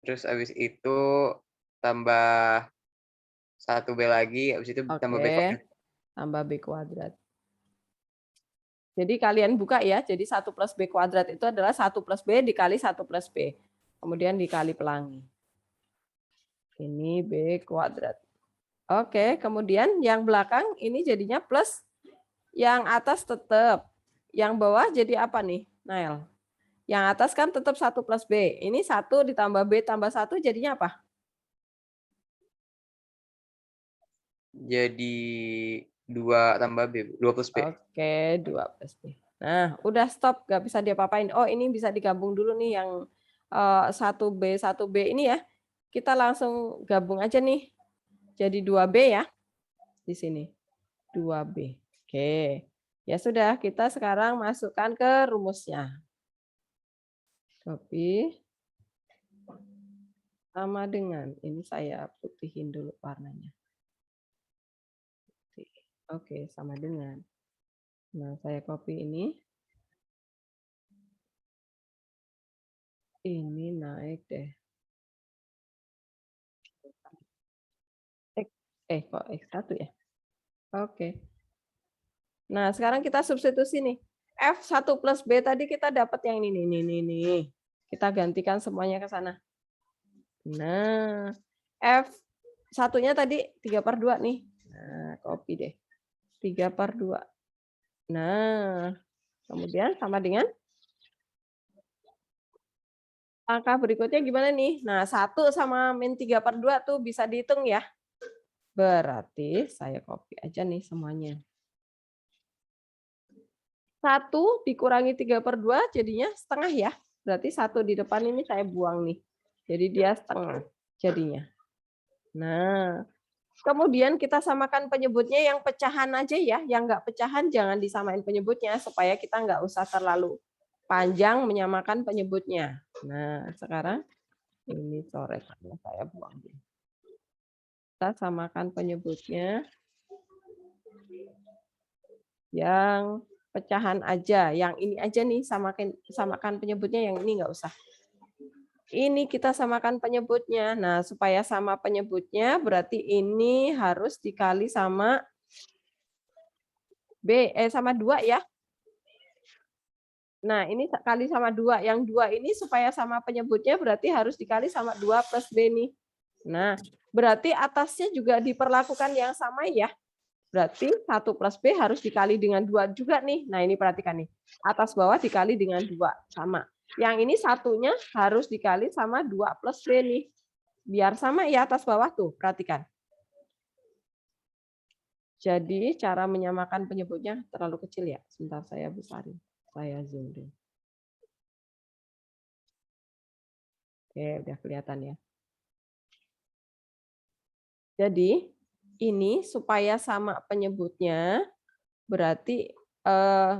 Terus habis itu tambah 1B lagi, habis itu tambah B kuadrat. Tambah B kuadrat. Jadi kalian buka ya, jadi 1 plus B kuadrat itu adalah 1 plus B dikali 1 plus B. Kemudian dikali pelangi. Ini B kuadrat. Oke, kemudian yang belakang ini jadinya plus, yang atas tetap. Yang bawah jadi apa nih, Nail? Yang atas kan tetap 1 plus B. Ini 1 ditambah B tambah 1 jadinya apa? Jadi 2 tambah B, 2 plus B. Oke, 2 plus B. Nah, udah stop, nggak bisa diapa-apain. Oh, ini bisa digabung dulu nih yang 1B, 1B ini ya. Kita langsung gabung aja nih. Jadi 2B ya. Di sini. 2B. Oke. Ya sudah, kita sekarang masukkan ke rumusnya. Copy. Sama dengan, ini saya putihin dulu warnanya. Oke, sama dengan. Nah, saya copy ini. Ini naik deh. Kok X1 ya? Oke. Nah, sekarang kita substitusi nih. F1 plus B tadi kita dapat yang ini. Kita gantikan semuanya ke sana. Nah, F1-nya tadi 3/2 nih. Nah, copy deh. 3/2. Nah, kemudian sama dengan angka berikutnya gimana nih? Nah, 1 sama min 3/2 tuh bisa dihitung ya. Berarti saya copy aja nih semuanya. 1 dikurangi 3/2 jadinya setengah ya. Berarti 1 di depan ini saya buang nih. Jadi dia setengah jadinya. Nah, kemudian kita samakan penyebutnya yang pecahan aja ya. Yang nggak pecahan jangan disamain penyebutnya supaya kita nggak usah terlalu panjang menyamakan penyebutnya. Nah, sekarang ini coretannya saya buang. Kita samakan penyebutnya yang pecahan aja, yang ini aja nih samakan penyebutnya, yang ini nggak usah. Ini kita samakan penyebutnya. Nah, supaya sama penyebutnya berarti ini harus dikali sama sama 2 ya. Nah, ini kali sama 2. Yang 2 ini supaya sama penyebutnya berarti harus dikali sama 2 plus B nih. Nah, berarti atasnya juga diperlakukan yang sama ya. Berarti 1 plus B harus dikali dengan 2 juga nih. Nah, ini perhatikan nih. Atas bawah dikali dengan 2. Sama. Yang ini satunya harus dikali sama 2 plus B nih. Biar sama ya atas bawah tuh. Perhatikan. Jadi cara menyamakan penyebutnya terlalu kecil ya. Sebentar saya besarin. Saya zoom in. Oke, udah kelihatan ya. Jadi ini supaya sama penyebutnya, berarti 2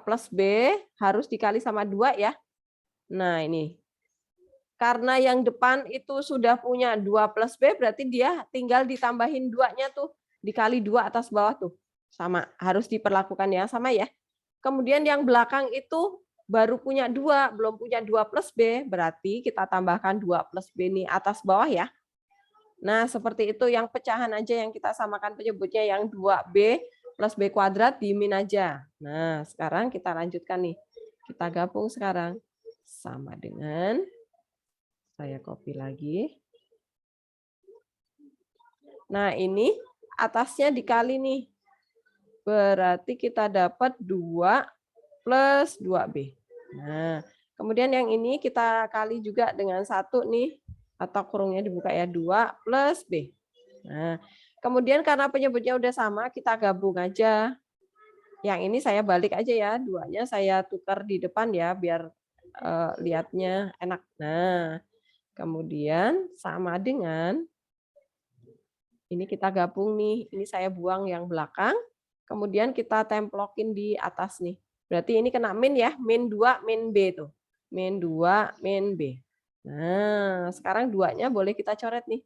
plus B harus dikali sama 2 ya. Nah ini, karena yang depan itu sudah punya 2 plus B, berarti dia tinggal ditambahin 2-nya tuh, dikali 2 atas bawah tuh. Sama, harus diperlakukan yang sama ya. Kemudian yang belakang itu baru punya 2, belum punya 2 plus B, berarti kita tambahkan 2 plus B nih atas bawah ya. Nah, seperti itu yang pecahan aja yang kita samakan penyebutnya yang 2B plus B kuadrat di min aja. Nah, sekarang kita lanjutkan nih. Kita gabung sekarang. Sama dengan, saya copy lagi. Nah, ini atasnya dikali nih. Berarti kita dapat 2 plus 2B. Nah, kemudian yang ini kita kali juga dengan 1 nih. Atau kurungnya dibuka ya, 2 plus B. Nah, kemudian karena penyebutnya udah sama, kita gabung aja. Yang ini saya balik aja ya, 2-nya saya tukar di depan ya, biar lihatnya enak. Nah, kemudian sama dengan, ini kita gabung nih, ini saya buang yang belakang, kemudian kita templokin di atas nih. Berarti ini kena min ya, min 2, min B tuh. Min 2, min B. Nah, sekarang 2-nya boleh kita coret nih.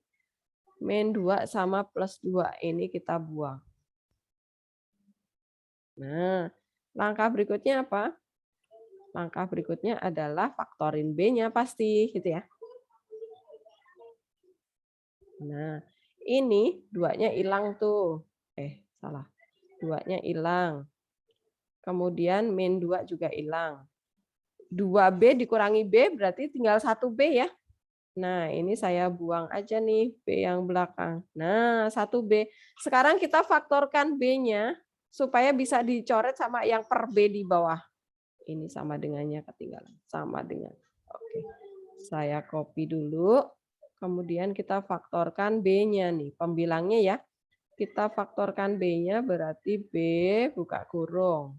Min 2 sama plus 2 ini kita buang. Nah, langkah berikutnya apa? Langkah berikutnya adalah faktorin B-nya pasti, gitu ya. Nah, ini 2-nya hilang tuh. Salah. 2-nya hilang. Kemudian min 2 juga hilang. 2B dikurangi B berarti tinggal 1B ya. Nah, ini saya buang aja nih B yang belakang. Nah, 1B. Sekarang kita faktorkan B-nya supaya bisa dicoret sama yang per B di bawah. Ini sama dengannya ketinggalan. Sama dengan. Oke. Saya copy dulu. Kemudian kita faktorkan B-nya nih. Pembilangnya ya. Kita faktorkan B-nya berarti B buka kurung.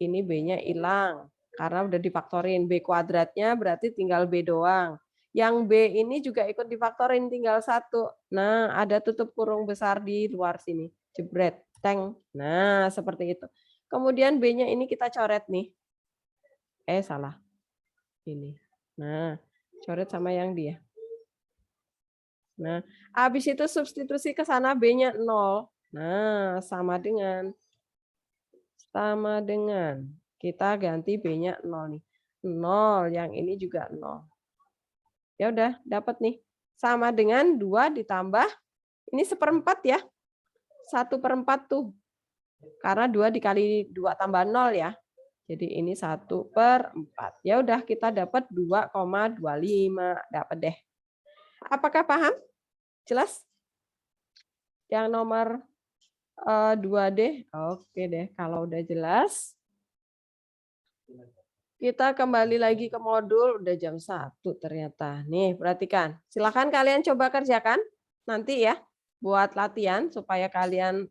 Ini B-nya hilang. Karena udah difaktorin. B kuadratnya berarti tinggal B doang. Yang B ini juga ikut difaktorin tinggal 1. Nah, ada tutup kurung besar di luar sini. Jebret, teng. Nah, seperti itu. Kemudian B-nya ini kita coret nih. Salah. Ini. Nah, coret sama yang dia. Nah, habis itu substitusi ke sana B-nya 0. Nah, sama dengan kita ganti B-nya 0 nih. 0, yang ini juga 0. Ya udah, dapat nih. Sama dengan 2 ditambah, ini 1/4 ya. 1/4 tuh. Karena 2 dikali 2 tambah 0 ya. Jadi ini 1/4. Ya udah, kita dapat 2,25. Dapat deh. Apakah paham? Jelas? Yang nomor 2D? Oke deh, kalau udah jelas. Kita kembali lagi ke modul, udah jam 1 ternyata. Nih, perhatikan. Silakan kalian coba kerjakan nanti ya, buat latihan supaya kalian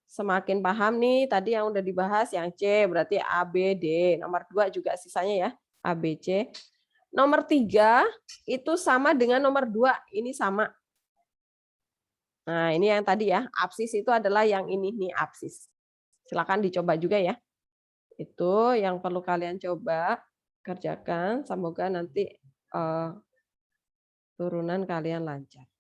semakin paham nih. Tadi yang udah dibahas yang C, berarti A, B, D. Nomor 2 juga sisanya ya, A, B, C. Nomor 3 itu sama dengan nomor 2, ini sama. Nah, ini yang tadi ya, absis itu adalah yang ini nih, absis. Silakan dicoba juga ya. Itu yang perlu kalian coba kerjakan. Semoga nanti turunan kalian lancar.